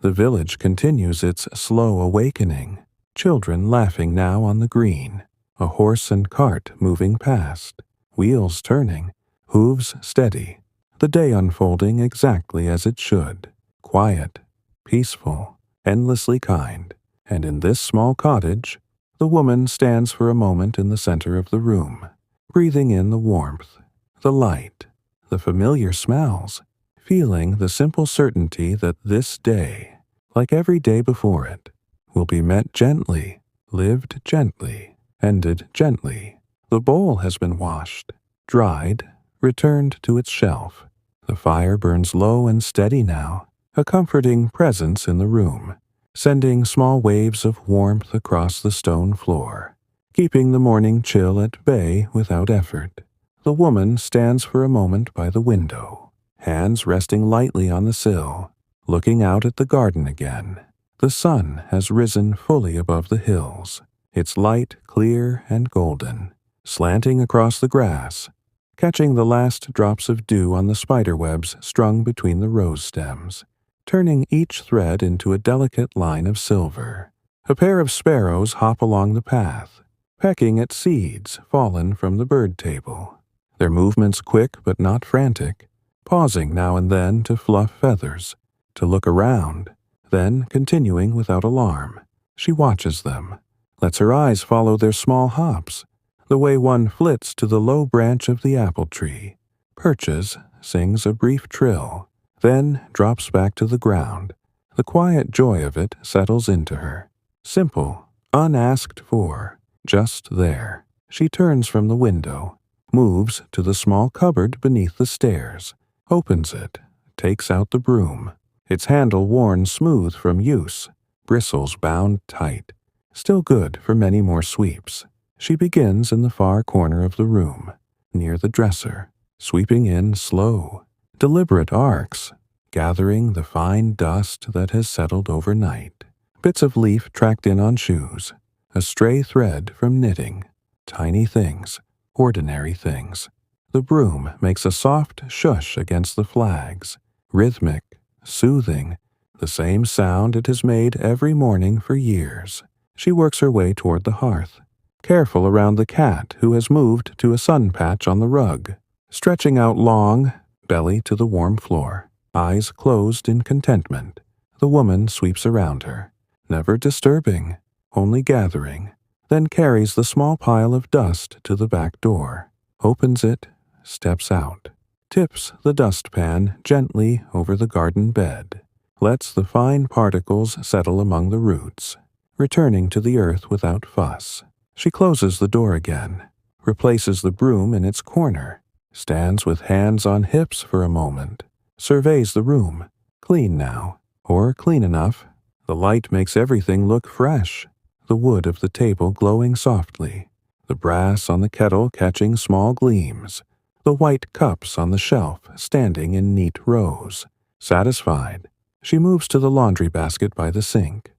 the village continues its slow awakening, children laughing now on the green, a horse and cart moving past, wheels turning, hooves steady, the day unfolding exactly as it should, quiet, peaceful, endlessly kind. And in this small cottage, the woman stands for a moment in the center of the room, breathing in the warmth, the light, the familiar smells, feeling the simple certainty that this day, like every day before it, will be met gently, lived gently, ended gently. The bowl has been washed, dried, returned to its shelf. The fire burns low and steady now, a comforting presence in the room, sending small waves of warmth across the stone floor, keeping the morning chill at bay without effort. The woman stands for a moment by the window, hands resting lightly on the sill, looking out at the garden again. The sun has risen fully above the hills, its light clear and golden, slanting across the grass, catching the last drops of dew on the spiderwebs strung between the rose stems, turning each thread into a delicate line of silver. A pair of sparrows hop along the path, pecking at seeds fallen from the bird table, their movements quick but not frantic, pausing now and then to fluff feathers, to look around, then continuing without alarm. She watches them, lets her eyes follow their small hops, the way one flits to the low branch of the apple tree, perches, sings a brief trill, then drops back to the ground. The quiet joy of it settles into her. Simple, unasked for, just there. She turns from the window, moves to the small cupboard beneath the stairs, opens it, takes out the broom, its handle worn smooth from use, bristles bound tight, still good for many more sweeps. She begins in the far corner of the room, near the dresser, sweeping in slow, deliberate arcs, gathering the fine dust that has settled overnight. Bits of leaf tracked in on shoes, a stray thread from knitting, tiny things, ordinary things. The broom makes a soft shush against the flags, rhythmic, soothing, the same sound it has made every morning for years. She works her way toward the hearth, careful around the cat who has moved to a sun patch on the rug, stretching out long, belly to the warm floor, eyes closed in contentment. The woman sweeps around her, never disturbing, only gathering, then carries the small pile of dust to the back door, opens it, steps out, tips the dustpan gently over the garden bed, lets the fine particles settle among the roots, returning to the earth without fuss. She closes the door again, replaces the broom in its corner, stands with hands on hips for a moment, surveys the room, clean now, or clean enough. The light makes everything look fresh, the wood of the table glowing softly, the brass on the kettle catching small gleams, the white cups on the shelf standing in neat rows. Satisfied, she moves to the laundry basket by the sink,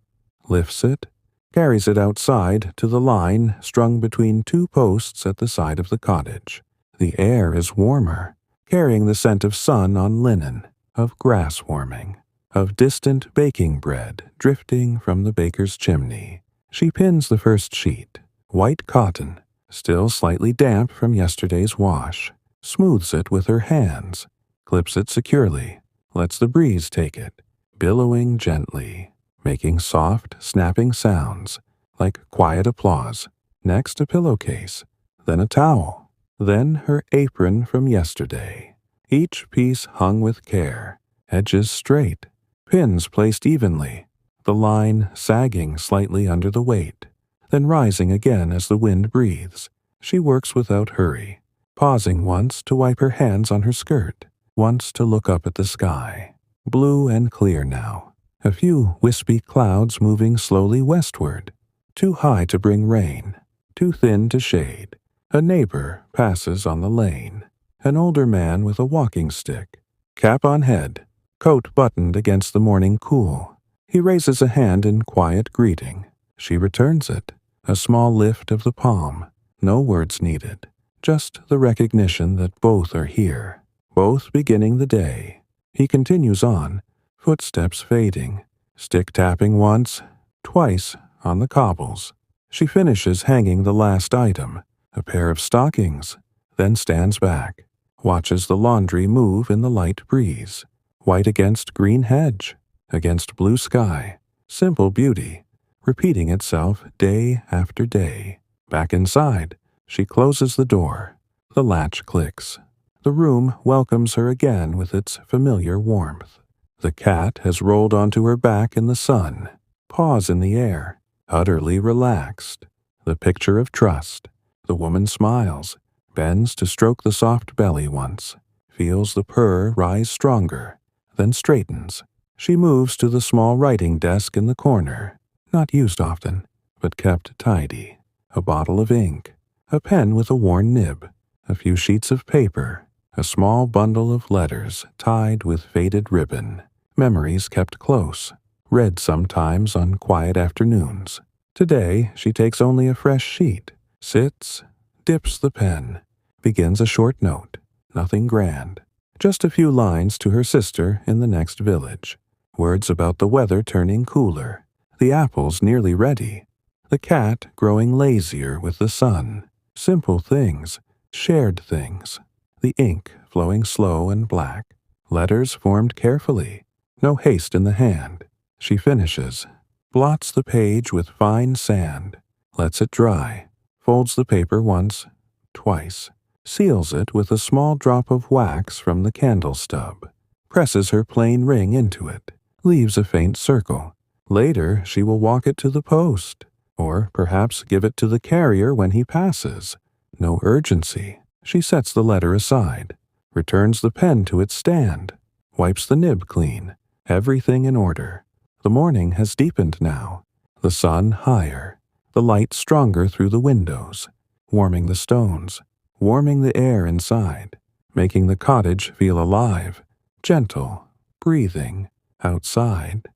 lifts it, carries it outside to the line strung between two posts at the side of the cottage. The air is warmer, carrying the scent of sun on linen, of grass warming, of distant baking bread drifting from the baker's chimney. She pins the first sheet, white cotton, still slightly damp from yesterday's wash, smooths it with her hands, clips it securely, lets the breeze take it, billowing gently, making soft, snapping sounds, like quiet applause. Next a pillowcase, then a towel, then her apron from yesterday, each piece hung with care, edges straight, pins placed evenly, the line sagging slightly under the weight, then rising again as the wind breathes. She works without hurry, pausing once to wipe her hands on her skirt, once to look up at the sky, blue and clear now. A few wispy clouds moving slowly westward, too high to bring rain, too thin to shade. A neighbor passes on the lane, an older man with a walking stick, cap on head, coat buttoned against the morning cool. He raises a hand in quiet greeting. She returns it, a small lift of the palm, no words needed, just the recognition that both are here, both beginning the day. He continues on, footsteps fading, stick tapping once, twice on the cobbles. She finishes hanging the last item, a pair of stockings, then stands back, watches the laundry move in the light breeze, white against green hedge, against blue sky, simple beauty, repeating itself day after day. Back inside, she closes the door. The latch clicks. The room welcomes her again with its familiar warmth. The cat has rolled onto her back in the sun, paws in the air, utterly relaxed. The picture of trust. The woman smiles, bends to stroke the soft belly once, feels the purr rise stronger, then straightens. She moves to the small writing desk in the corner, not used often, but kept tidy. A bottle of ink, a pen with a worn nib, a few sheets of paper, a small bundle of letters tied with faded ribbon, memories kept close, read sometimes on quiet afternoons. Today she takes only a fresh sheet, sits, dips the pen, begins a short note, nothing grand. Just a few lines to her sister in the next village. Words about the weather turning cooler, the apples nearly ready, the cat growing lazier with the sun. Simple things, shared things. The ink flowing slow and black. Letters formed carefully, no haste in the hand. She finishes, blots the page with fine sand, lets it dry, folds the paper once, twice, seals it with a small drop of wax from the candle stub, presses her plain ring into it, leaves a faint circle. Later she will walk it to the post, or perhaps give it to the carrier when he passes. No urgency. She sets the letter aside, returns the pen to its stand, wipes the nib clean, everything in order. The morning has deepened now, the sun higher, the light stronger through the windows, warming the stones, warming the air inside, making the cottage feel alive, gentle, breathing, outside.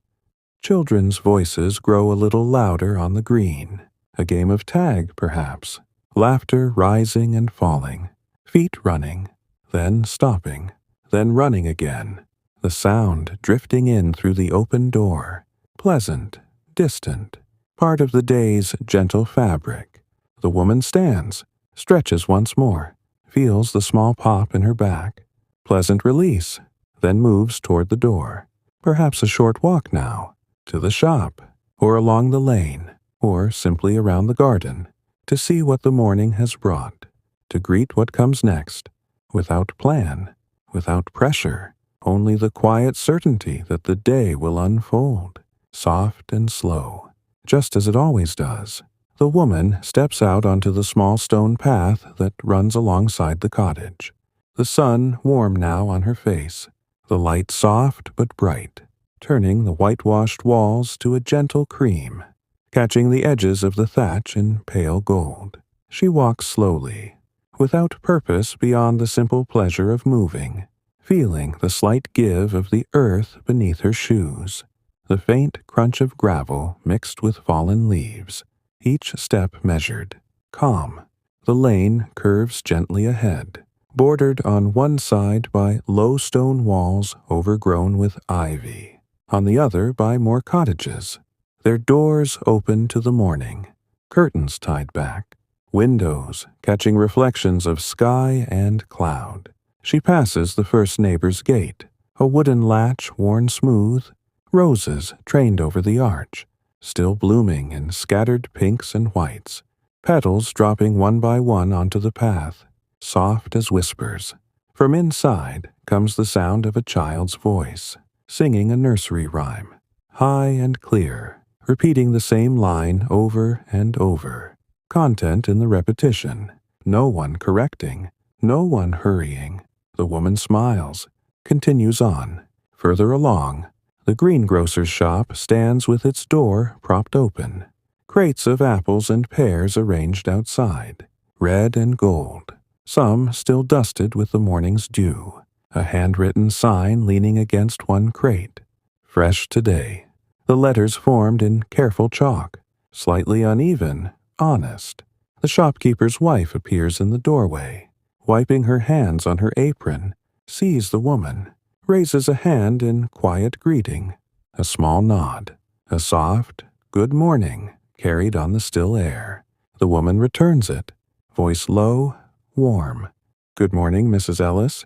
Children's voices grow a little louder on the green. A game of tag, perhaps. Laughter rising and falling. Feet running, then stopping, then running again. The sound drifting in through the open door. Pleasant, distant, part of the day's gentle fabric. The woman stands, stretches once more, feels the small pop in her back. Pleasant release, then moves toward the door. Perhaps a short walk now. To the shop, or along the lane, or simply around the garden, to see what the morning has brought, to greet what comes next, without plan, without pressure, only the quiet certainty that the day will unfold, soft and slow, just as it always does. The woman steps out onto the small stone path that runs alongside the cottage. The sun warm now on her face, the light soft but bright, turning the whitewashed walls to a gentle cream, catching the edges of the thatch in pale gold. She walks slowly, without purpose beyond the simple pleasure of moving, feeling the slight give of the earth beneath her shoes, the faint crunch of gravel mixed with fallen leaves, each step measured, calm. The lane curves gently ahead, bordered on one side by low stone walls overgrown with ivy, on the other by more cottages, their doors open to the morning, curtains tied back, windows catching reflections of sky and cloud. She passes the first neighbor's gate, a wooden latch worn smooth, roses trained over the arch, still blooming in scattered pinks and whites, petals dropping one by one onto the path, soft as whispers. From inside comes the sound of a child's voice, singing a nursery rhyme, high and clear, repeating the same line over and over. Content in the repetition, no one correcting, no one hurrying. The woman smiles, continues on. Further along, the greengrocer's shop stands with its door propped open, crates of apples and pears arranged outside, red and gold, some still dusted with the morning's dew. A handwritten sign leaning against one crate. Fresh today. The letters formed in careful chalk, slightly uneven, honest. The shopkeeper's wife appears in the doorway, wiping her hands on her apron, sees the woman, raises a hand in quiet greeting, a small nod, a soft, good morning, carried on the still air. The woman returns it, voice low, warm. Good morning, Mrs. Ellis.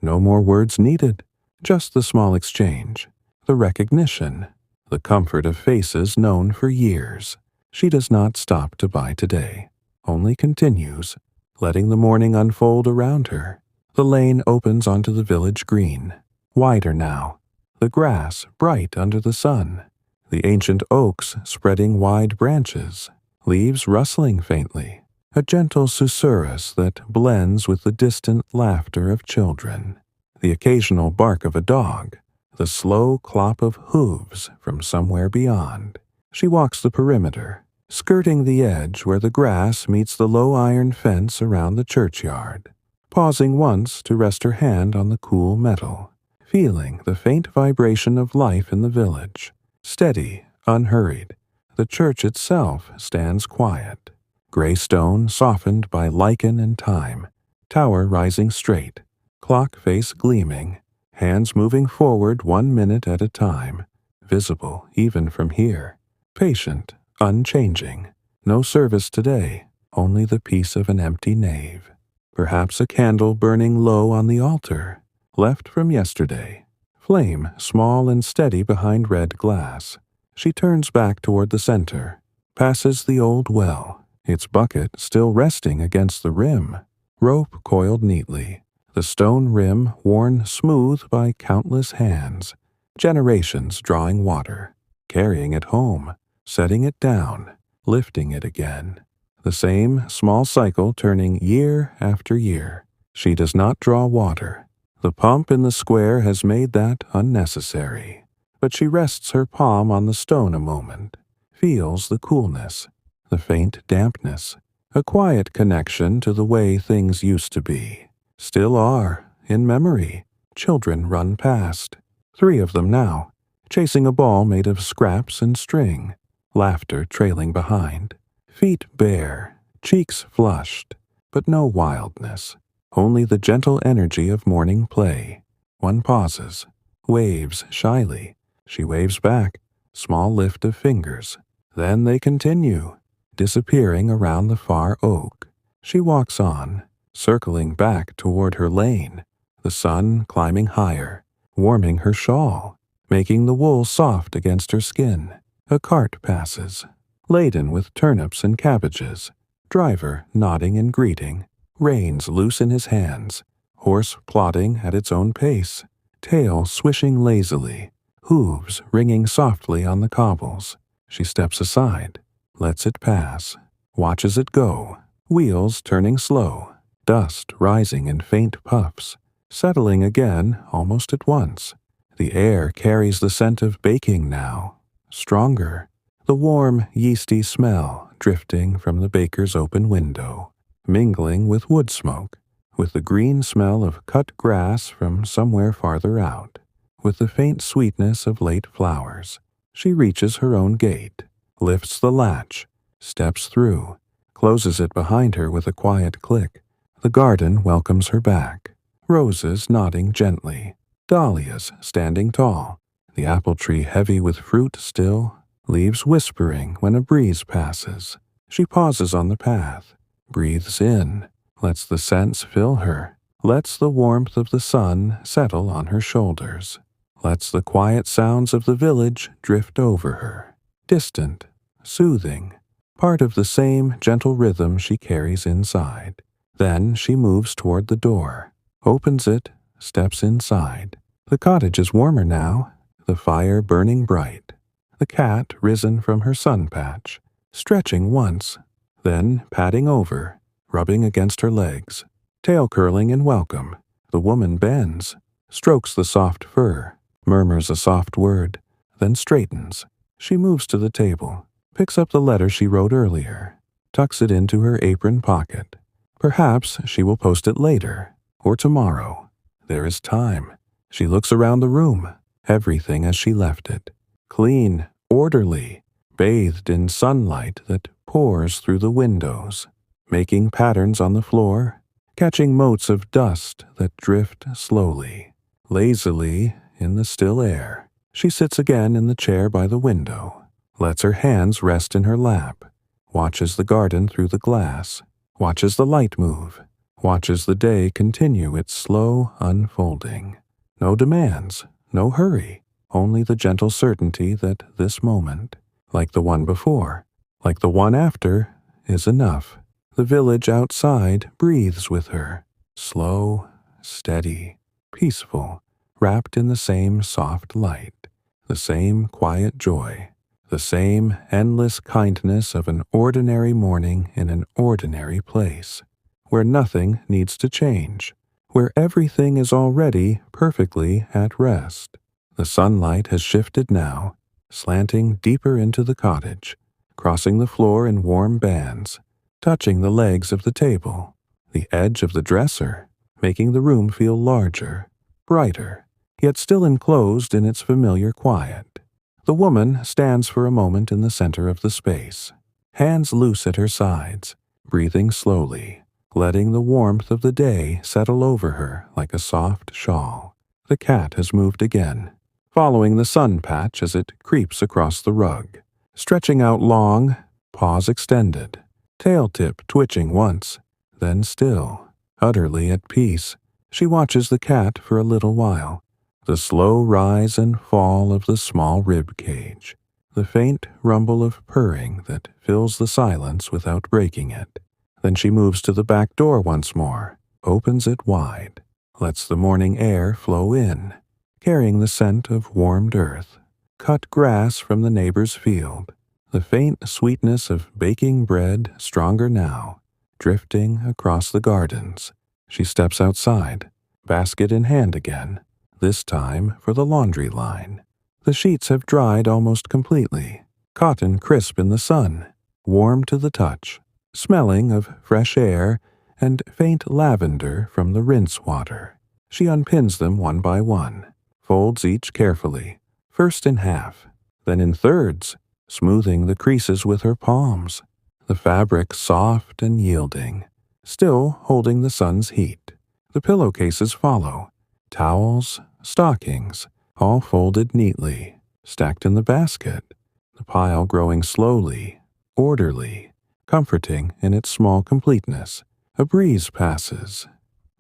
No more words needed, just the small exchange, the recognition, the comfort of faces known for years. She does not stop to buy today, only continues, letting the morning unfold around her. The lane opens onto the village green, wider now, the grass bright under the sun, the ancient oaks spreading wide branches, leaves rustling faintly, a gentle susurrus that blends with the distant laughter of children, the occasional bark of a dog, the slow clop of hooves from somewhere beyond. She walks the perimeter, skirting the edge where the grass meets the low iron fence around the churchyard, pausing once to rest her hand on the cool metal, feeling the faint vibration of life in the village, steady, unhurried. The church itself stands quiet, gray stone softened by lichen and time, tower rising straight, clock face gleaming, hands moving forward 1 minute at a time, visible even from here, patient, unchanging. No service today, only the peace of an empty nave. Perhaps a candle burning low on the altar, left from yesterday. Flame small and steady behind red glass. She turns back toward the center, passes the old well, its bucket still resting against the rim, rope coiled neatly, the stone rim worn smooth by countless hands, generations drawing water, carrying it home, setting it down, lifting it again. The same small cycle turning year after year. She does not draw water. The pump in the square has made that unnecessary. But she rests her palm on the stone a moment, feels the coolness, the faint dampness, a quiet connection to the way things used to be. Still are, in memory. Children run past. 3 of them now, chasing a ball made of scraps and string, laughter trailing behind. Feet bare, cheeks flushed, but no wildness, only the gentle energy of morning play. One pauses, waves shyly. She waves back, small lift of fingers. Then they continue, disappearing around the far oak. She walks on, circling back toward her lane, the sun climbing higher, warming her shawl, making the wool soft against her skin. A cart passes, laden with turnips and cabbages, driver nodding in greeting, reins loose in his hands, horse plodding at its own pace, tail swishing lazily, hooves ringing softly on the cobbles. She steps aside, lets it pass, watches it go, wheels turning slow, dust rising in faint puffs, settling again almost at once. The air carries the scent of baking now, stronger, the warm, yeasty smell drifting from the baker's open window, mingling with wood smoke, with the green smell of cut grass from somewhere farther out, with the faint sweetness of late flowers. She reaches her own gate, lifts the latch, steps through, closes it behind her with a quiet click. The garden welcomes her back, roses nodding gently, dahlias standing tall, the apple tree heavy with fruit still, leaves whispering when a breeze passes. She pauses on the path, breathes in, lets the scents fill her, lets the warmth of the sun settle on her shoulders, lets the quiet sounds of the village drift over her, distant, soothing, part of the same gentle rhythm she carries inside. Then she moves toward the door, opens it, steps inside. The cottage is warmer now, the fire burning bright. The cat risen from her sun patch, stretching once, then padding over, rubbing against her legs, tail curling in welcome. The woman bends, strokes the soft fur, murmurs a soft word, then straightens. She moves to the table, picks up the letter she wrote earlier, tucks it into her apron pocket. Perhaps she will post it later, or tomorrow. There is time. She looks around the room, everything as she left it. Clean, orderly, bathed in sunlight that pours through the windows, making patterns on the floor, catching motes of dust that drift slowly, lazily in the still air. She sits again in the chair by the window, lets her hands rest in her lap, watches the garden through the glass, watches the light move, watches the day continue its slow unfolding. No demands, no hurry, only the gentle certainty that this moment, like the one before, like the one after, is enough. The village outside breathes with her, slow, steady, peaceful, wrapped in the same soft light, the same quiet joy, the same endless kindness of an ordinary morning in an ordinary place, where nothing needs to change, where everything is already perfectly at rest. The sunlight has shifted now, slanting deeper into the cottage, crossing the floor in warm bands, touching the legs of the table, the edge of the dresser, making the room feel larger, brighter, yet still enclosed in its familiar quiet. The woman stands for a moment in the center of the space, hands loose at her sides, breathing slowly, letting the warmth of the day settle over her like a soft shawl. The cat has moved again, following the sun patch as it creeps across the rug, stretching out long, paws extended, tail tip twitching once, then still, utterly at peace. She watches the cat for a little while, the slow rise and fall of the small rib cage, the faint rumble of purring that fills the silence without breaking it. Then she moves to the back door once more, opens it wide, lets the morning air flow in, carrying the scent of warmed earth, cut grass from the neighbor's field, the faint sweetness of baking bread stronger now, drifting across the gardens. She steps outside, basket in hand again, this time for the laundry line. The sheets have dried almost completely, cotton crisp in the sun, warm to the touch, smelling of fresh air and faint lavender from the rinse water. She unpins them one by one, folds each carefully, first in half, then in thirds, smoothing the creases with her palms, the fabric soft and yielding, still holding the sun's heat. The pillowcases follow, towels, stockings, all folded neatly, stacked in the basket, the pile growing slowly, orderly, comforting in its small completeness. A breeze passes,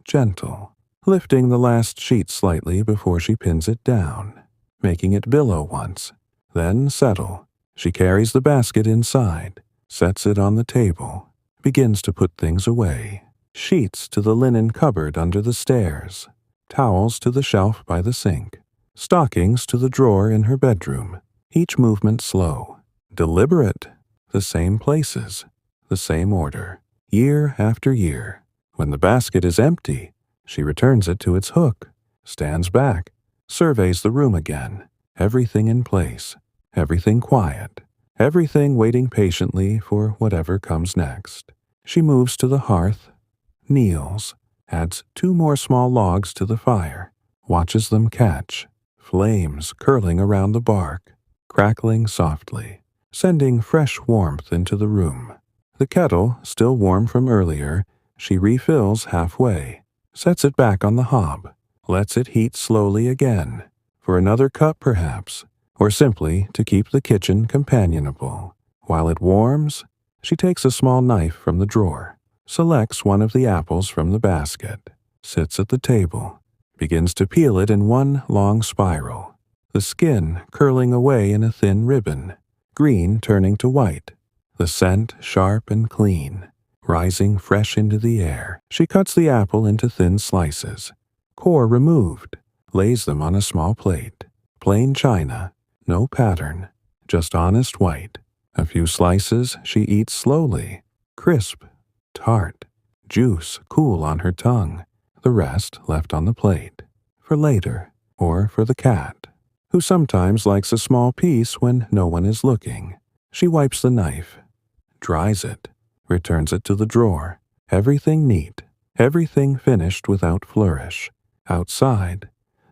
gentle, lifting the last sheet slightly before she pins it down, making it billow once, then settle. She carries the basket inside, sets it on the table, begins to put things away. Sheets to the linen cupboard under the stairs, towels to the shelf by the sink, stockings to the drawer in her bedroom, each movement slow, deliberate, the same places, the same order, year after year. When the basket is empty, she returns it to its hook, stands back, surveys the room again, everything in place, everything quiet, everything waiting patiently for whatever comes next. She moves to the hearth, kneels, adds 2 more small logs to the fire, watches them catch, flames curling around the bark, crackling softly, sending fresh warmth into the room. The kettle, still warm from earlier, she refills halfway, sets it back on the hob, lets it heat slowly again, for another cup perhaps, or simply to keep the kitchen companionable. While it warms, she takes a small knife from the drawer, selects one of the apples from the basket, sits at the table, begins to peel it in one long spiral, the skin curling away in a thin ribbon, green turning to white, the scent sharp and clean, rising fresh into the air. She cuts the apple into thin slices, core removed, lays them on a small plate, plain china, no pattern, just honest white. A few slices she eats slowly, crisp, tart, juice cool on her tongue, the rest left on the plate, for later, or for the cat, who sometimes likes a small piece when no one is looking. She wipes the knife, dries it, returns it to the drawer, everything neat, everything finished without flourish. Outside,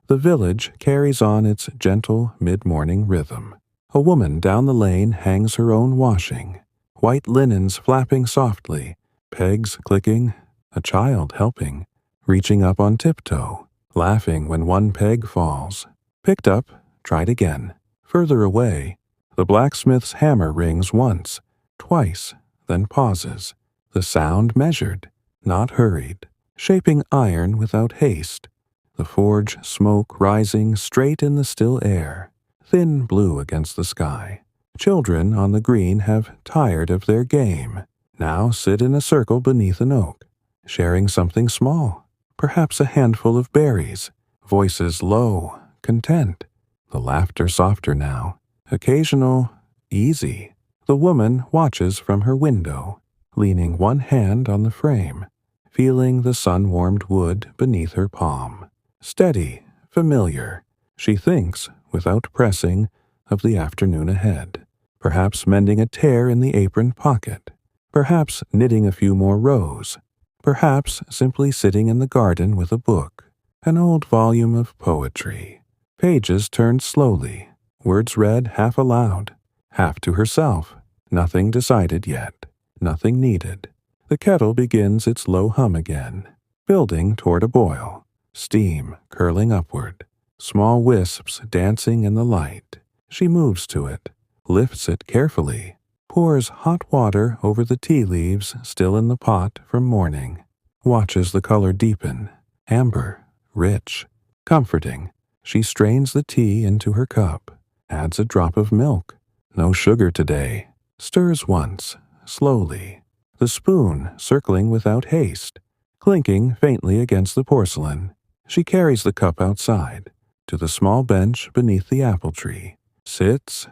the village carries on its gentle mid-morning rhythm. A woman down the lane hangs her own washing, white linens flapping softly, pegs clicking, a child helping, reaching up on tiptoe, laughing when one peg falls. Picked up, tried again. Further away, the blacksmith's hammer rings once, twice, then pauses, the sound measured, not hurried, shaping iron without haste, the forge smoke rising straight in the still air, thin blue against the sky. Children on the green have tired of their game, now sit in a circle beneath an oak, sharing something small, perhaps a handful of berries, voices low, content, the laughter softer now, occasional, easy. The woman watches from her window, leaning one hand on the frame, feeling the sun-warmed wood beneath her palm. Steady, familiar, she thinks, without pressing, of the afternoon ahead, perhaps mending a tear in the apron pocket, perhaps knitting a few more rows, perhaps simply sitting in the garden with a book, an old volume of poetry, pages turned slowly, words read half aloud, half to herself, nothing decided yet, nothing needed, The kettle begins its low hum again, building toward a boil, steam curling upward, small wisps dancing in the light. She moves to it, lifts it carefully, pours hot water over the tea leaves still in the pot from morning, watches the color deepen, amber, rich, comforting. She strains the tea into her cup, adds a drop of milk. No sugar today. Stirs once, slowly, the spoon circling without haste, clinking faintly against the porcelain. She carries the cup outside, to the small bench beneath the apple tree, sits,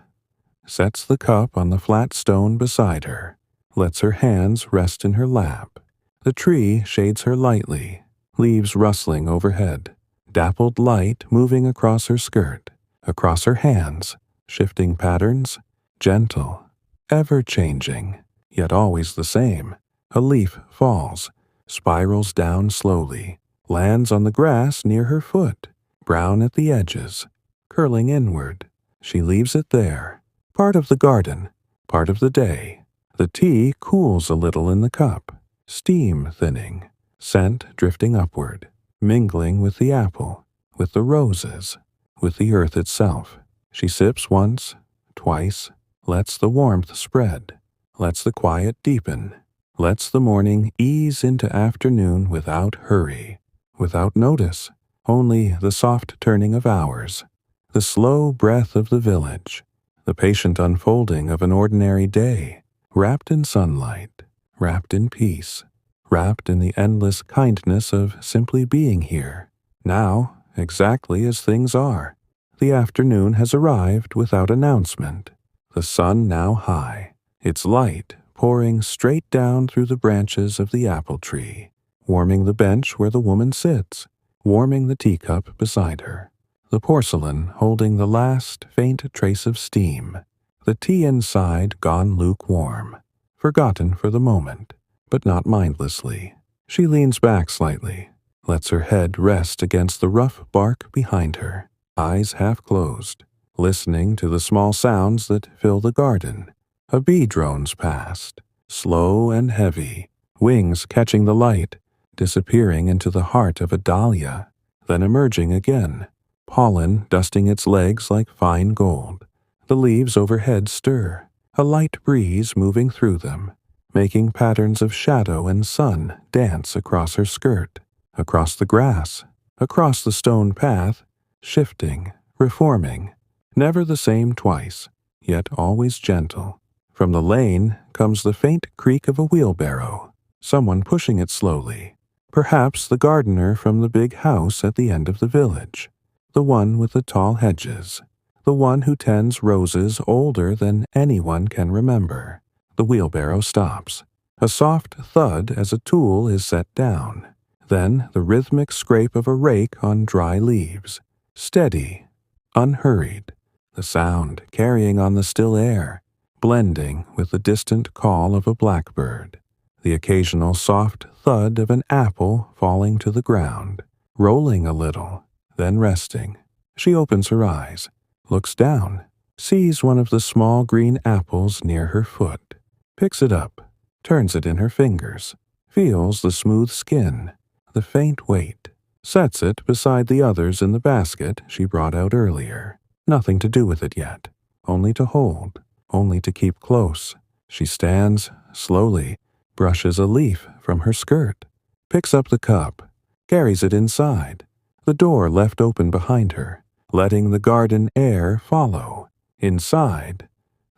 sets the cup on the flat stone beside her, lets her hands rest in her lap. The tree shades her lightly, leaves rustling overhead, dappled light moving across her skirt, across her hands, shifting patterns, gentle, ever-changing, yet always the same. A leaf falls, spirals down slowly, lands on the grass near her foot, brown at the edges, curling inward. She leaves it there, part of the garden, part of the day. The tea cools a little in the cup, steam thinning, scent drifting upward, mingling with the apple, with the roses, with the earth itself. She sips once, twice, lets the warmth spread, lets the quiet deepen, lets the morning ease into afternoon without hurry, without notice, only the soft turning of hours, the slow breath of the village, the patient unfolding of an ordinary day, wrapped in sunlight, wrapped in peace, wrapped in the endless kindness of simply being here, now, exactly as things are. The afternoon has arrived without announcement, the sun now high, its light pouring straight down through the branches of the apple tree, warming the bench where the woman sits, warming the teacup beside her, the porcelain holding the last faint trace of steam, the tea inside gone lukewarm, forgotten for the moment, but not mindlessly. She leans back slightly, lets her head rest against the rough bark behind her, eyes half closed, listening to the small sounds that fill the garden. A bee drones past, slow and heavy, wings catching the light, disappearing into the heart of a dahlia, then emerging again, pollen dusting its legs like fine gold. The leaves overhead stir, a light breeze moving through them, making patterns of shadow and sun dance across her skirt, across the grass, across the stone path, shifting, reforming, never the same twice, yet always gentle. From the lane comes the faint creak of a wheelbarrow, someone pushing it slowly, perhaps the gardener from the big house at the end of the village, the one with the tall hedges, the one who tends roses older than anyone can remember. The wheelbarrow stops, a soft thud as a tool is set down, then the rhythmic scrape of a rake on dry leaves, steady, unhurried, the sound carrying on the still air, blending with the distant call of a blackbird, the occasional soft thud of an apple falling to the ground, rolling a little, then resting. She opens her eyes, looks down, sees one of the small green apples near her foot, picks it up, turns it in her fingers, feels the smooth skin, the faint weight, sets it beside the others in the basket she brought out earlier. Nothing to do with it yet, only to hold, only to keep close. She stands, slowly, brushes a leaf from her skirt, picks up the cup, carries it inside, the door left open behind her, letting the garden air follow. Inside,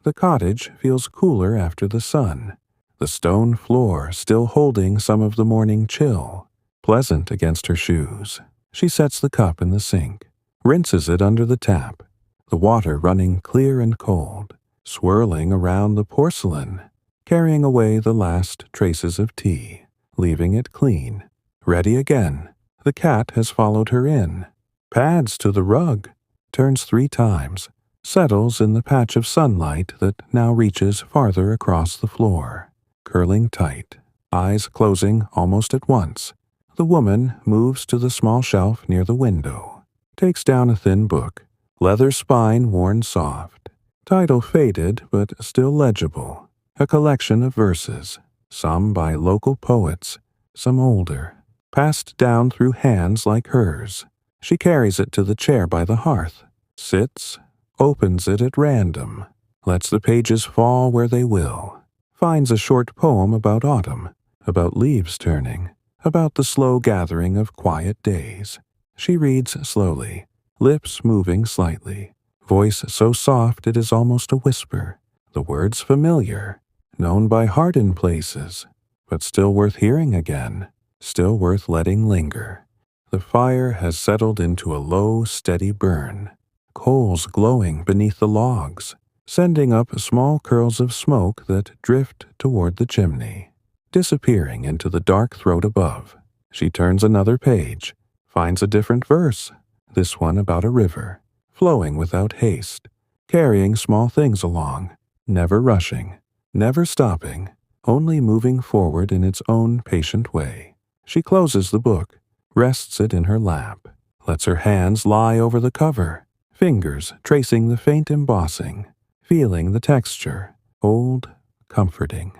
the cottage feels cooler after the sun, the stone floor still holding some of the morning chill, pleasant against her shoes. She sets the cup in the sink, rinses it under the tap, the water running clear and cold, swirling around the porcelain, carrying away the last traces of tea, leaving it clean, ready again. The cat has followed her in, pads to the rug, turns 3 times, settles in the patch of sunlight that now reaches farther across the floor, curling tight, eyes closing almost at once. The woman moves to the small shelf near the window, takes down a thin book, leather spine worn soft, title faded but still legible, a collection of verses, some by local poets, some older, passed down through hands like hers. She carries it to the chair by the hearth, sits, opens it at random, lets the pages fall where they will, finds a short poem about autumn, about leaves turning, about the slow gathering of quiet days. She reads slowly, lips moving slightly, voice so soft it is almost a whisper, the words familiar, known by heart in places, but still worth hearing again, still worth letting linger. The fire has settled into a low, steady burn, coals glowing beneath the logs, sending up small curls of smoke that drift toward the chimney, disappearing into the dark throat above. She turns another page, finds a different verse, this one about a river, flowing without haste, carrying small things along, never rushing, never stopping, only moving forward in its own patient way. She closes the book, rests it in her lap, lets her hands lie over the cover, fingers tracing the faint embossing, feeling the texture, old, comforting,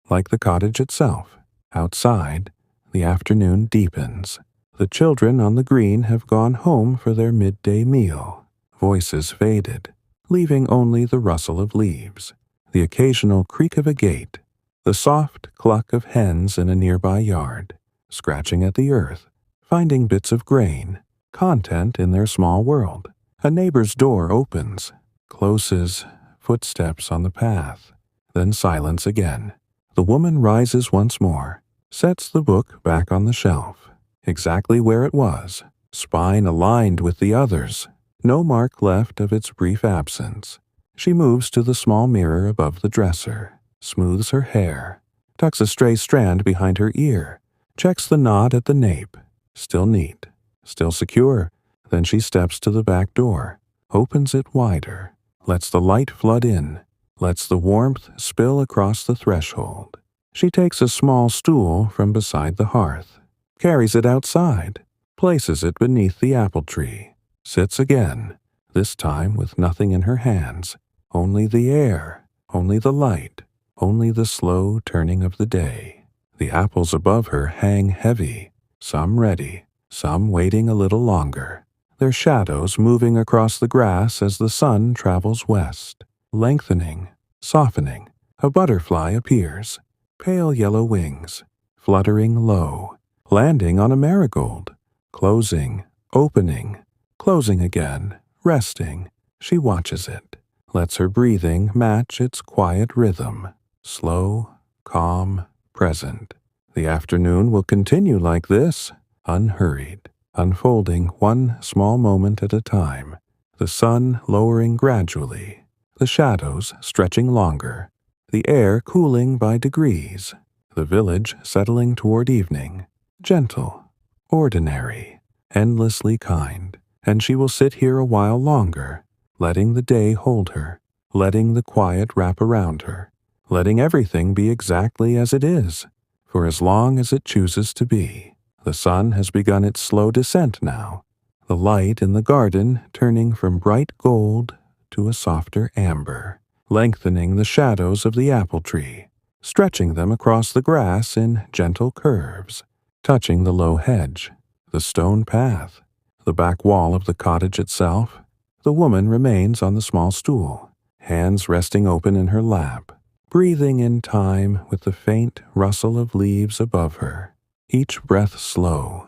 like the cottage itself. Outside, the afternoon deepens. The children on the green have gone home for their midday meal. Voices faded, leaving only the rustle of leaves, the occasional creak of a gate, the soft cluck of hens in a nearby yard, scratching at the earth, finding bits of grain, content in their small world. A neighbor's door opens, closes, footsteps on the path, then silence again. The woman rises once more, sets the book back on the shelf, exactly where it was, spine aligned with the others, no mark left of its brief absence. She moves to the small mirror above the dresser, smooths her hair, tucks a stray strand behind her ear, checks the knot at the nape, still neat, still secure. Then she steps to the back door, opens it wider, lets the light flood in, lets the warmth spill across the threshold. She takes a small stool from beside the hearth, carries it outside, places it beneath the apple tree, sits again, this time with nothing in her hands, only the air, only the light, only the slow turning of the day. The apples above her hang heavy, some ready, some waiting a little longer, their shadows moving across the grass as the sun travels west, lengthening, softening. A butterfly appears, pale yellow wings, fluttering low, landing on a marigold, closing, opening, closing again, resting. She watches it, lets her breathing match its quiet rhythm, slow, calm, present. The afternoon will continue like this, unhurried, unfolding one small moment at a time, the sun lowering gradually, the shadows stretching longer, the air cooling by degrees, the village settling toward evening, gentle, ordinary, endlessly kind. And she will sit here a while longer, letting the day hold her, letting the quiet wrap around her, letting everything be exactly as it is, for as long as it chooses to be. The sun has begun its slow descent now, the light in the garden turning from bright gold to a softer amber, lengthening the shadows of the apple tree, stretching them across the grass in gentle curves, touching the low hedge, the stone path, the back wall of the cottage itself. The woman remains on the small stool, hands resting open in her lap, breathing in time with the faint rustle of leaves above her, each breath slow,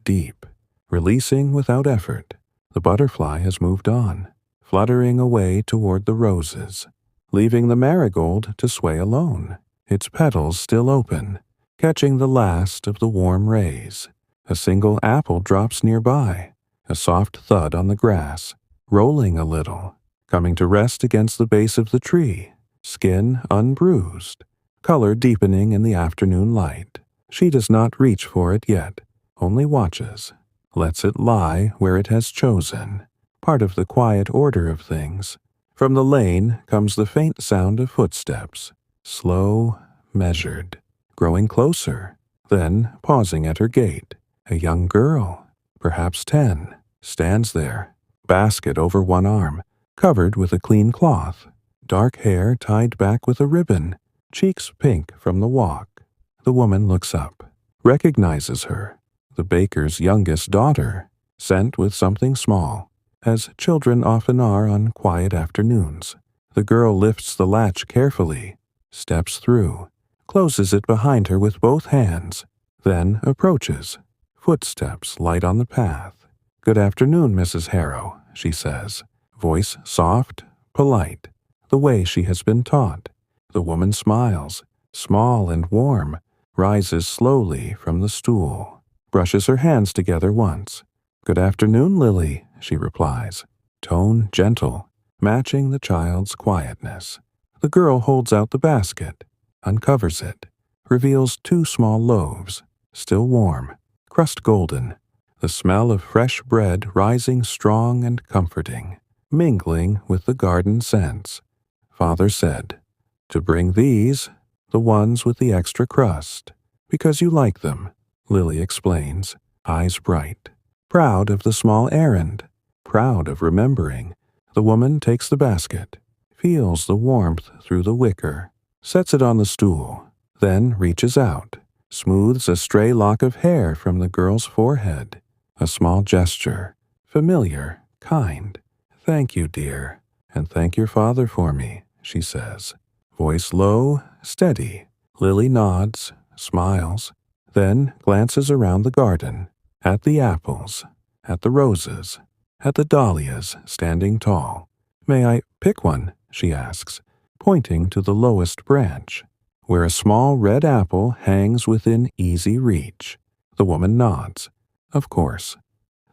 deep, releasing without effort. The butterfly has moved on, fluttering away toward the roses, leaving the marigold to sway alone, its petals still open, catching the last of the warm rays. A single apple drops nearby, a soft thud on the grass, rolling a little, coming to rest against the base of the tree, skin unbruised, color deepening in the afternoon light. She does not reach for it yet, only watches, lets it lie where it has chosen, part of the quiet order of things. From the lane comes the faint sound of footsteps, slow, measured, growing closer, then pausing at her gate. A young girl, perhaps 10, stands there, basket over one arm, covered with a clean cloth, dark hair tied back with a ribbon, cheeks pink from the walk. The woman looks up, recognizes her, the baker's youngest daughter, sent with something small, as children often are on quiet afternoons. The girl lifts the latch carefully, steps through, closes it behind her with both hands, then approaches. Footsteps light on the path. "Good afternoon, Mrs. Harrow," she says, voice soft, polite, the way she has been taught. The woman smiles, small and warm, rises slowly from the stool, brushes her hands together once. "Good afternoon, Lily," she replies, tone gentle, matching the child's quietness. The girl holds out the basket, uncovers it, reveals 2 small loaves, still warm, crust golden, the smell of fresh bread rising strong and comforting, mingling with the garden scents. Father said, "To bring these, the ones with the extra crust, because you like them," Lily explains, eyes bright. Proud of the small errand, proud of remembering, the woman takes the basket, feels the warmth through the wicker, sets it on the stool, then reaches out, smooths a stray lock of hair from the girl's forehead. A small gesture, familiar, kind. "Thank you, dear, and thank your father for me," she says. Voice low, steady. Lily nods, smiles, then glances around the garden, at the apples, at the roses, at the dahlias standing tall. "May I pick one?" she asks, pointing to the lowest branch, where a small red apple hangs within easy reach. The woman nods. "Of course.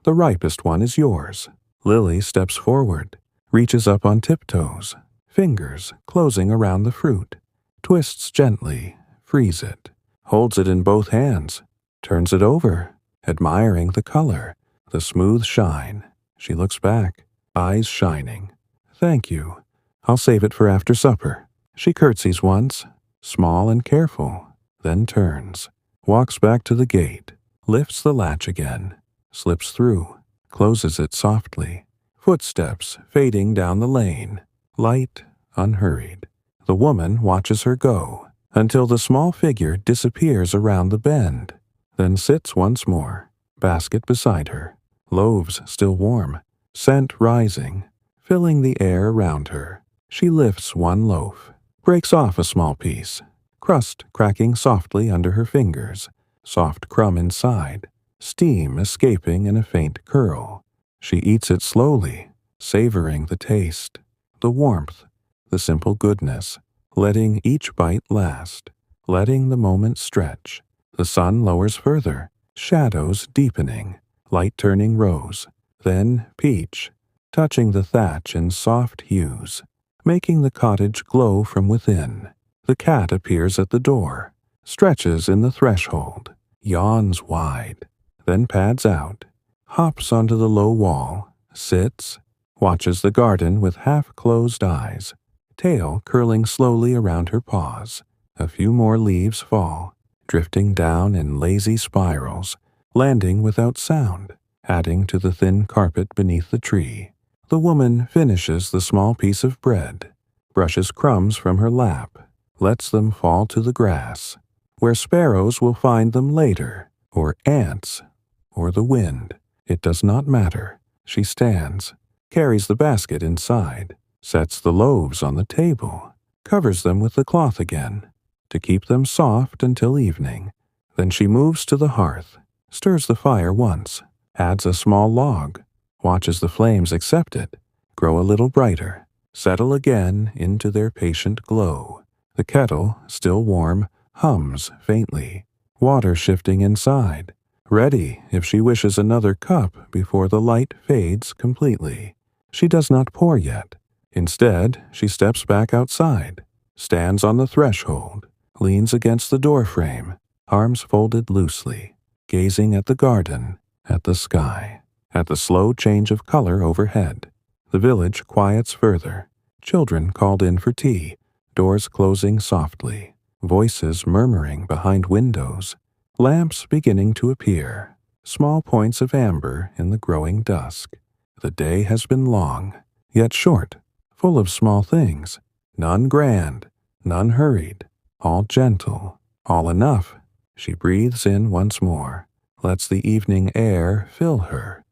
The ripest one is yours." Lily steps forward, reaches up on tiptoes, fingers closing around the fruit, twists gently, frees it, holds it in both hands, turns it over, admiring the color, the smooth shine. She looks back, eyes shining. "Thank you. I'll save it for after supper." She curtsies once, small and careful, then turns, walks back to the gate, lifts the latch again, slips through, closes it softly. Footsteps fading down the lane, light, unhurried. The woman watches her go, until the small figure disappears around the bend, then sits once more, basket beside her, loaves still warm, scent rising, filling the air around her. She lifts one loaf, breaks off a small piece, crust cracking softly under her fingers, soft crumb inside, steam escaping in a faint curl. She eats it slowly, savoring the taste, the warmth, the simple goodness, letting each bite last, letting the moment stretch. The sun lowers further, shadows deepening, light turning rose, then peach, touching the thatch in soft hues, making the cottage glow from within. The cat appears at the door, stretches in the threshold, yawns wide, then pads out, hops onto the low wall, sits, watches the garden with half-closed eyes, tail curling slowly around her paws. A few more leaves fall, drifting down in lazy spirals, landing without sound, adding to the thin carpet beneath the tree. The woman finishes the small piece of bread, brushes crumbs from her lap, lets them fall to the grass, where sparrows will find them later, or ants, or the wind. It does not matter. She stands, carries the basket inside, sets the loaves on the table, covers them with the cloth again, to keep them soft until evening. Then she moves to the hearth, stirs the fire once, adds a small log, watches the flames accept it, grow a little brighter, settle again into their patient glow. The kettle, still warm, hums faintly, water shifting inside, ready if she wishes another cup before the light fades completely. She does not pour yet. Instead, she steps back outside, stands on the threshold, leans against the doorframe, arms folded loosely, gazing at the garden, at the sky, at the slow change of color overhead. The village quiets further, children called in for tea, doors closing softly, voices murmuring behind windows, lamps beginning to appear, small points of amber in the growing dusk. The day has been long, yet short, full of small things, none grand, none hurried, all gentle, all enough She breathes in once more, lets the evening air fill her.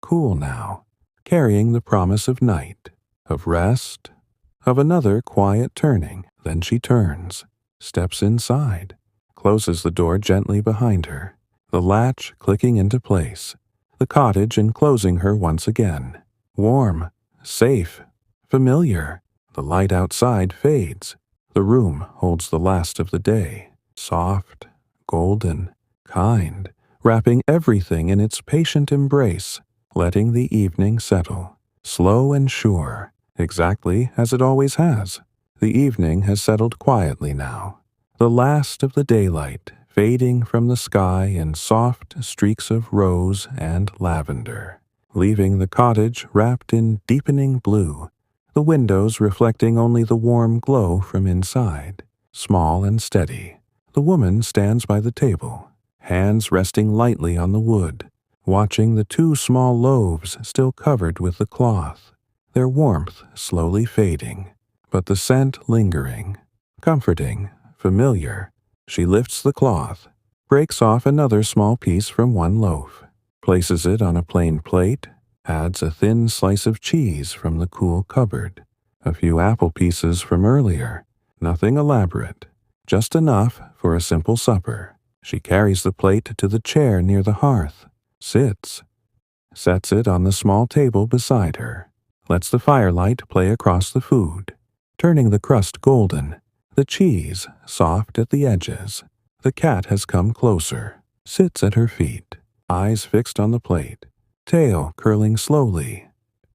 Cool now, carrying the promise of night, of rest, of another quiet turning. Then she turns, steps inside, closes the door gently behind her, the latch clicking into place, the cottage enclosing her once again. Warm, safe, familiar. The light outside fades. The room holds the last of the day, soft, golden, kind, wrapping everything in its patient embrace, letting the evening settle, slow and sure, exactly as it always has. The evening has settled quietly now, the last of the daylight fading from the sky in soft streaks of rose and lavender, leaving the cottage wrapped in deepening blue, the windows reflecting only the warm glow from inside. Small and steady, the woman stands by the table, hands resting lightly on the wood, watching the two small loaves still covered with the cloth, their warmth slowly fading, but the scent lingering, comforting, familiar. She lifts the cloth, breaks off another small piece from one loaf, places it on a plain plate, adds a thin slice of cheese from the cool cupboard, a few apple pieces from earlier, nothing elaborate, just enough for a simple supper. She carries the plate to the chair near the hearth, sits, sets it on the small table beside her, lets the firelight play across the food, turning the crust golden, the cheese soft at the edges. The cat has come closer, sits at her feet, eyes fixed on the plate, tail curling slowly,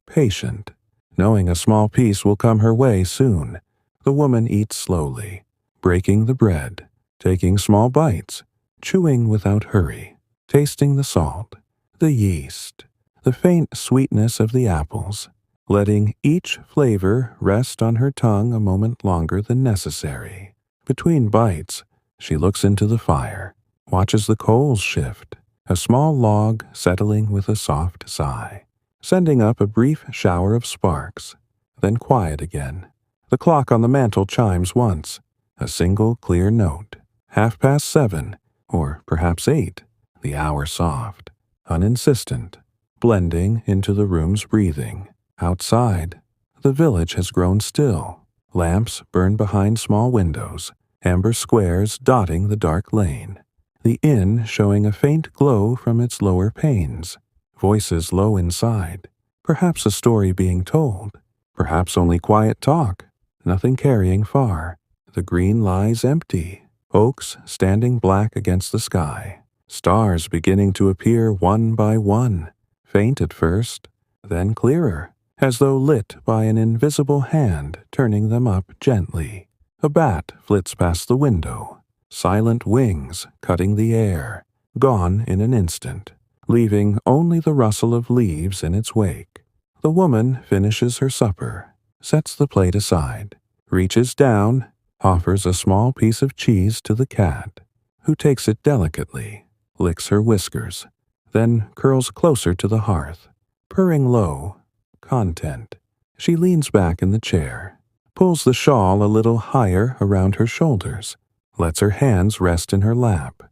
patient, knowing a small piece will come her way soon. The woman eats slowly, breaking the bread, taking small bites, chewing without hurry, tasting the salt, the yeast, the faint sweetness of the apples, letting each flavor rest on her tongue a moment longer than necessary. Between bites, she looks into the fire, watches the coals shift, a small log settling with a soft sigh, sending up a brief shower of sparks, then quiet again. The clock on the mantel chimes once, a single clear note, 7:30, or perhaps 8, the hour soft, uninsistent, blending into the room's breathing. Outside, the village has grown still. Lamps burn behind small windows, amber squares dotting the dark lane. The inn showing a faint glow from its lower panes. Voices low inside. Perhaps a story being told. Perhaps only quiet talk. Nothing carrying far. The green lies empty. Oaks standing black against the sky. Stars beginning to appear one by one. Faint at first, then clearer, as though lit by an invisible hand turning them up gently. A bat flits past the window, silent wings cutting the air, gone in an instant, leaving only the rustle of leaves in its wake. The woman finishes her supper, sets the plate aside, reaches down, offers a small piece of cheese to the cat, who takes it delicately, licks her whiskers, then curls closer to the hearth, purring low, content. She leans back in the chair, pulls the shawl a little higher around her shoulders, lets her hands rest in her lap,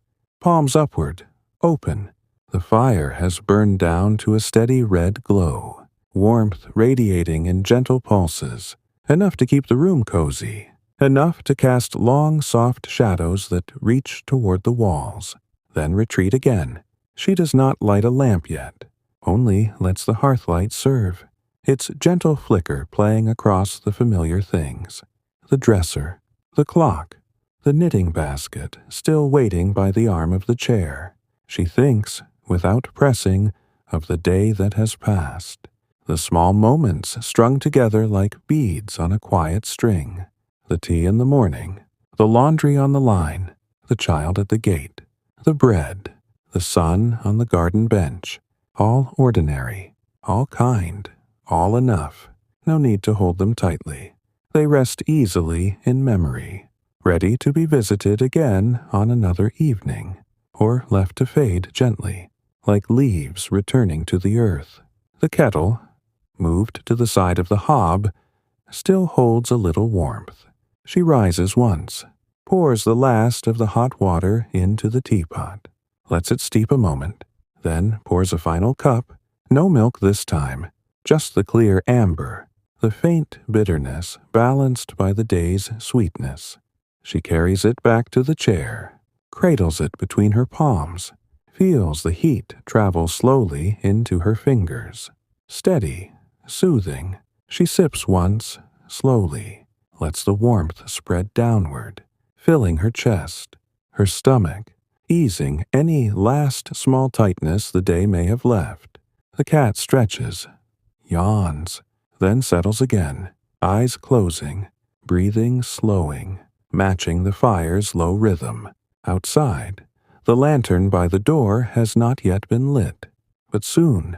palms upward, open. The fire has burned down to a steady red glow, warmth radiating in gentle pulses, enough to keep the room cozy, enough to cast long, soft shadows that reach toward the walls, then retreat again. She does not light a lamp yet, only lets the hearthlight serve, its gentle flicker playing across the familiar things. The dresser, the clock, the knitting basket still waiting by the arm of the chair. She thinks, without pressing, of the day that has passed, the small moments strung together like beads on a quiet string, the tea in the morning, the laundry on the line, the child at the gate, the bread, the sun on the garden bench, all ordinary, all kind, all enough. No need to hold them tightly. They rest easily in memory, ready to be visited again on another evening, or left to fade gently, like leaves returning to the earth. The kettle, moved to the side of the hob, still holds a little warmth. She rises once, pours the last of the hot water into the teapot, lets it steep a moment, then pours a final cup, no milk this time, just the clear amber, the faint bitterness balanced by the day's sweetness. She carries it back to the chair, cradles it between her palms, feels the heat travel slowly into her fingers. Steady, soothing, she sips once, slowly, lets the warmth spread downward, filling her chest, her stomach, easing any last small tightness the day may have left. The cat stretches, yawns, then settles again, eyes closing, breathing slowing, matching the fire's low rhythm. Outside, the lantern by the door has not yet been lit, but soon,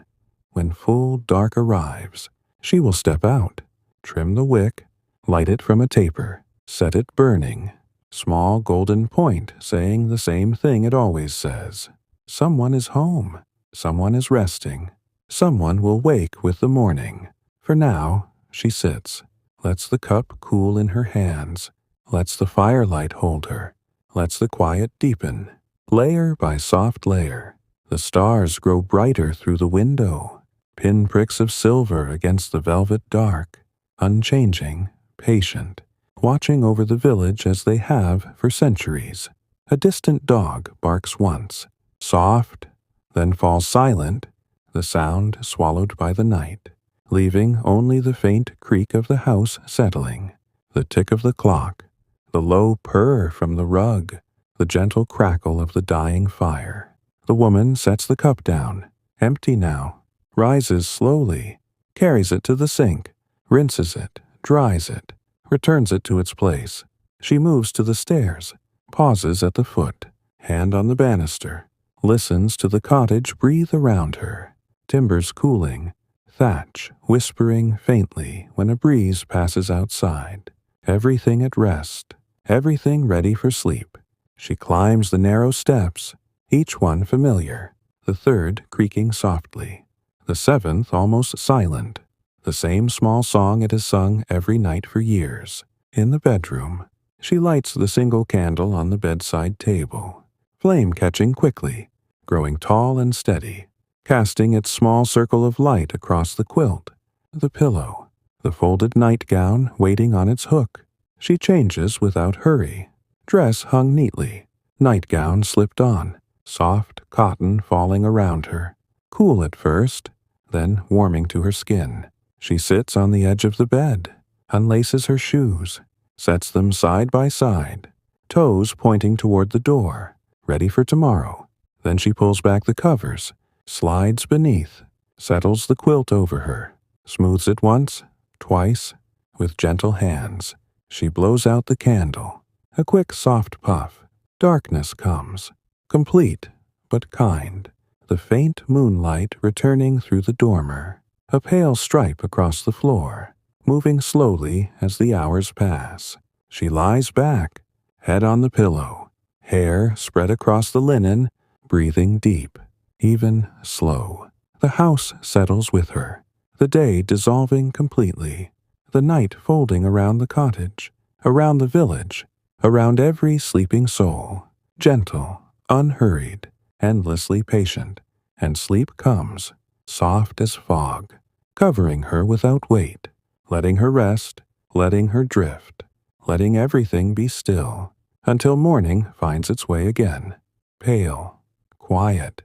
when full dark arrives, she will step out, trim the wick, light it from a taper, set it burning, small golden point saying the same thing it always says. Someone is home, someone is resting, someone will wake with the morning. For now, she sits, lets the cup cool in her hands, lets the firelight hold her, lets the quiet deepen, layer by soft layer. The stars grow brighter through the window, pinpricks of silver against the velvet dark, unchanging, patient, watching over the village as they have for centuries. A distant dog barks once, soft, then falls silent, the sound swallowed by the night, leaving only the faint creak of the house settling, the tick of the clock, the low purr from the rug, the gentle crackle of the dying fire. The woman sets the cup down, empty now, rises slowly, carries it to the sink, rinses it, dries it, returns it to its place. She moves to the stairs, pauses at the foot, hand on the banister, listens to the cottage breathe around her, timbers cooling, thatch whispering faintly when a breeze passes outside. Everything at rest, everything ready for sleep. She climbs the narrow steps, each one familiar, the third creaking softly, the seventh almost silent, the same small song it has sung every night for years. In the bedroom, she lights the single candle on the bedside table, flame catching quickly, growing tall and steady, casting its small circle of light across the quilt, the pillow, the folded nightgown waiting on its hook. She changes without hurry. Dress hung neatly, nightgown slipped on, soft cotton falling around her, cool at first, then warming to her skin. She sits on the edge of the bed, unlaces her shoes, sets them side by side, toes pointing toward the door, ready for tomorrow. Then she pulls back the covers, slides beneath, settles the quilt over her, smooths it once, twice, with gentle hands. She blows out the candle. A quick soft puff. Darkness comes, complete but kind, the faint moonlight returning through the dormer, a pale stripe across the floor, moving slowly as the hours pass. She lies back, head on the pillow, hair spread across the linen, breathing deep, even slow. The house settles with her, the day dissolving completely, the night folding around the cottage, around the village, around every sleeping soul, gentle, unhurried, endlessly patient, and sleep comes, soft as fog, covering her without weight, letting her rest, letting her drift, letting everything be still, until morning finds its way again, pale, quiet,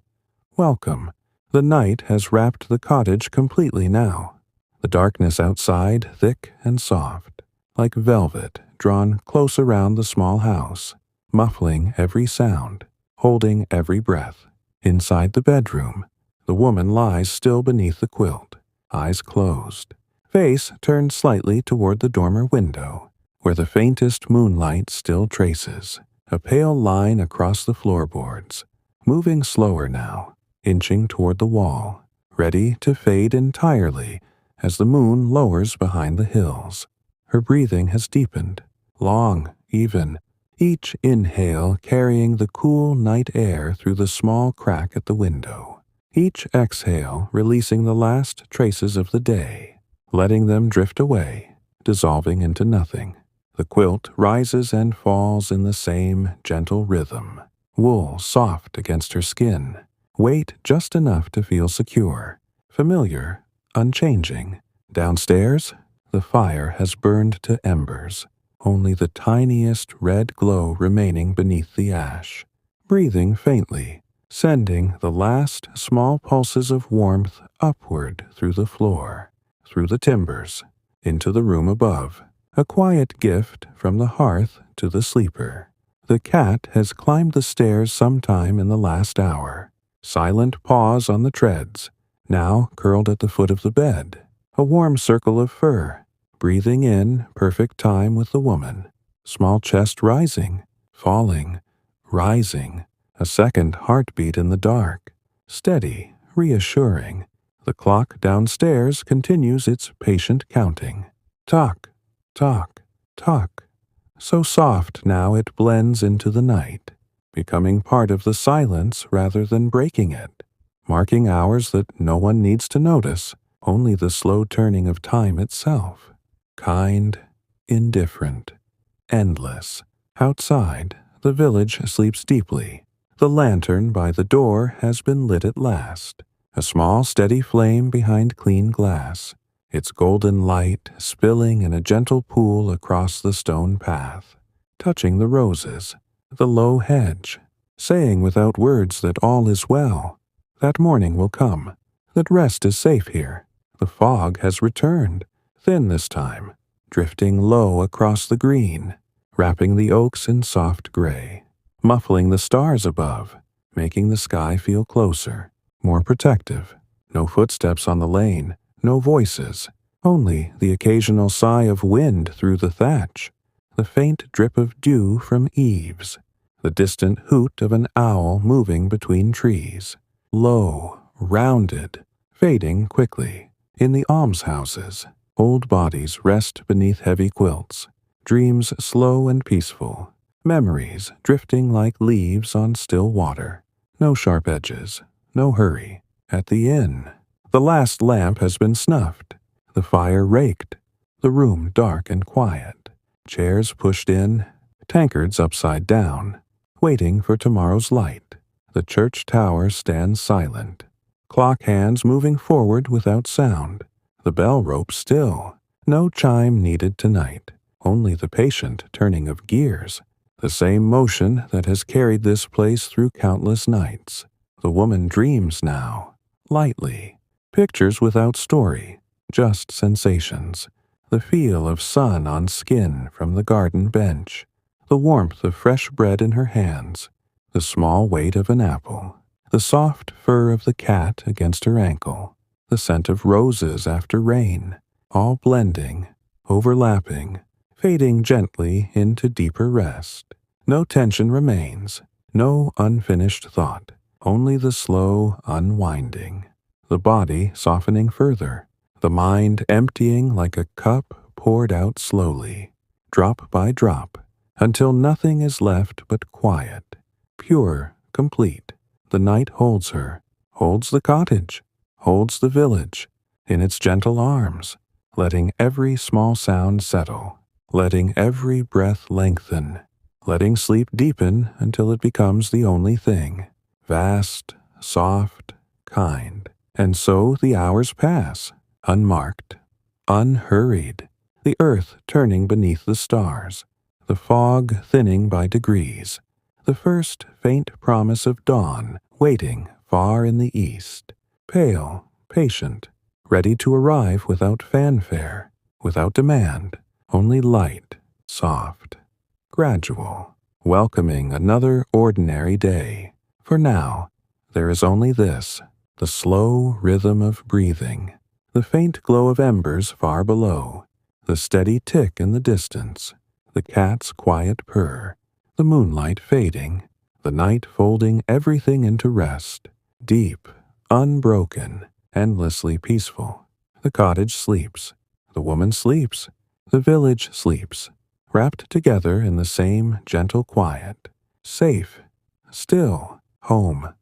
welcome. The night has wrapped the cottage completely now, the darkness outside thick and soft, like velvet drawn close around the small house, muffling every sound, holding every breath. Inside the bedroom, the woman lies still beneath the quilt, eyes closed, face turned slightly toward the dormer window, where the faintest moonlight still traces a pale line across the floorboards, moving slower now, inching toward the wall, ready to fade entirely as the moon lowers behind the hills. Her breathing has deepened, long, even, each inhale carrying the cool night air through the small crack at the window, each exhale releasing the last traces of the day, letting them drift away, dissolving into nothing. The quilt rises and falls in the same gentle rhythm. Wool soft against her skin. Weight just enough to feel secure. Familiar, unchanging. Downstairs, the fire has burned to embers. Only the tiniest red glow remaining beneath the ash. Breathing faintly, sending the last small pulses of warmth upward through the floor, through the timbers, into the room above. A quiet gift from the hearth to the sleeper. The cat has climbed the stairs sometime in the last hour. Silent paws on the treads, now curled at the foot of the bed. A warm circle of fur, breathing in perfect time with the woman. Small chest rising, falling, rising. A second heartbeat in the dark. Steady, reassuring. The clock downstairs continues its patient counting. Tock, tock, tock. So soft now it blends into the night, becoming part of the silence rather than breaking it, marking hours that no one needs to notice, only the slow turning of time itself. Kind, indifferent, endless. Outside, the village sleeps deeply. The lantern by the door has been lit at last, a small steady flame behind clean glass, its golden light spilling in a gentle pool across the stone path, touching the roses, the low hedge, saying without words that all is well, that morning will come, that rest is safe here. The fog has returned, thin this time, drifting low across the green, wrapping the oaks in soft gray, muffling the stars above, making the sky feel closer, more protective. No footsteps on the lane, no voices, only the occasional sigh of wind through the thatch, the faint drip of dew from eaves, the distant hoot of an owl moving between trees. Low, rounded, fading quickly. In the almshouses, old bodies rest beneath heavy quilts, dreams slow and peaceful, memories drifting like leaves on still water. No sharp edges, no hurry. At the inn, the last lamp has been snuffed, the fire raked, the room dark and quiet, chairs pushed in, tankards upside down, waiting for tomorrow's light. The church tower stands silent, clock hands moving forward without sound, the bell rope still, no chime needed tonight, only the patient turning of gears, the same motion that has carried this place through countless nights. The woman dreams now, lightly, pictures without story, just sensations, the feel of sun on skin from the garden bench, the warmth of fresh bread in her hands, the small weight of an apple, the soft fur of the cat against her ankle, the scent of roses after rain, all blending, overlapping, fading gently into deeper rest. No tension remains, no unfinished thought, only the slow unwinding, the body softening further, the mind emptying like a cup poured out slowly, drop by drop, until nothing is left but quiet, pure, complete. The night holds her, holds the cottage, holds the village, in its gentle arms, letting every small sound settle, letting every breath lengthen, letting sleep deepen until it becomes the only thing, vast, soft, kind. And so the hours pass, unmarked, unhurried, the earth turning beneath the stars, the fog thinning by degrees, the first faint promise of dawn waiting far in the east, pale, patient, ready to arrive without fanfare, without demand, only light, soft, gradual, welcoming another ordinary day. For now, there is only this, the slow rhythm of breathing, the faint glow of embers far below, the steady tick in the distance, the cat's quiet purr, the moonlight fading, the night folding everything into rest, deep, unbroken, endlessly peaceful. The cottage sleeps, the woman sleeps, the village sleeps, wrapped together in the same gentle quiet, safe, still, home.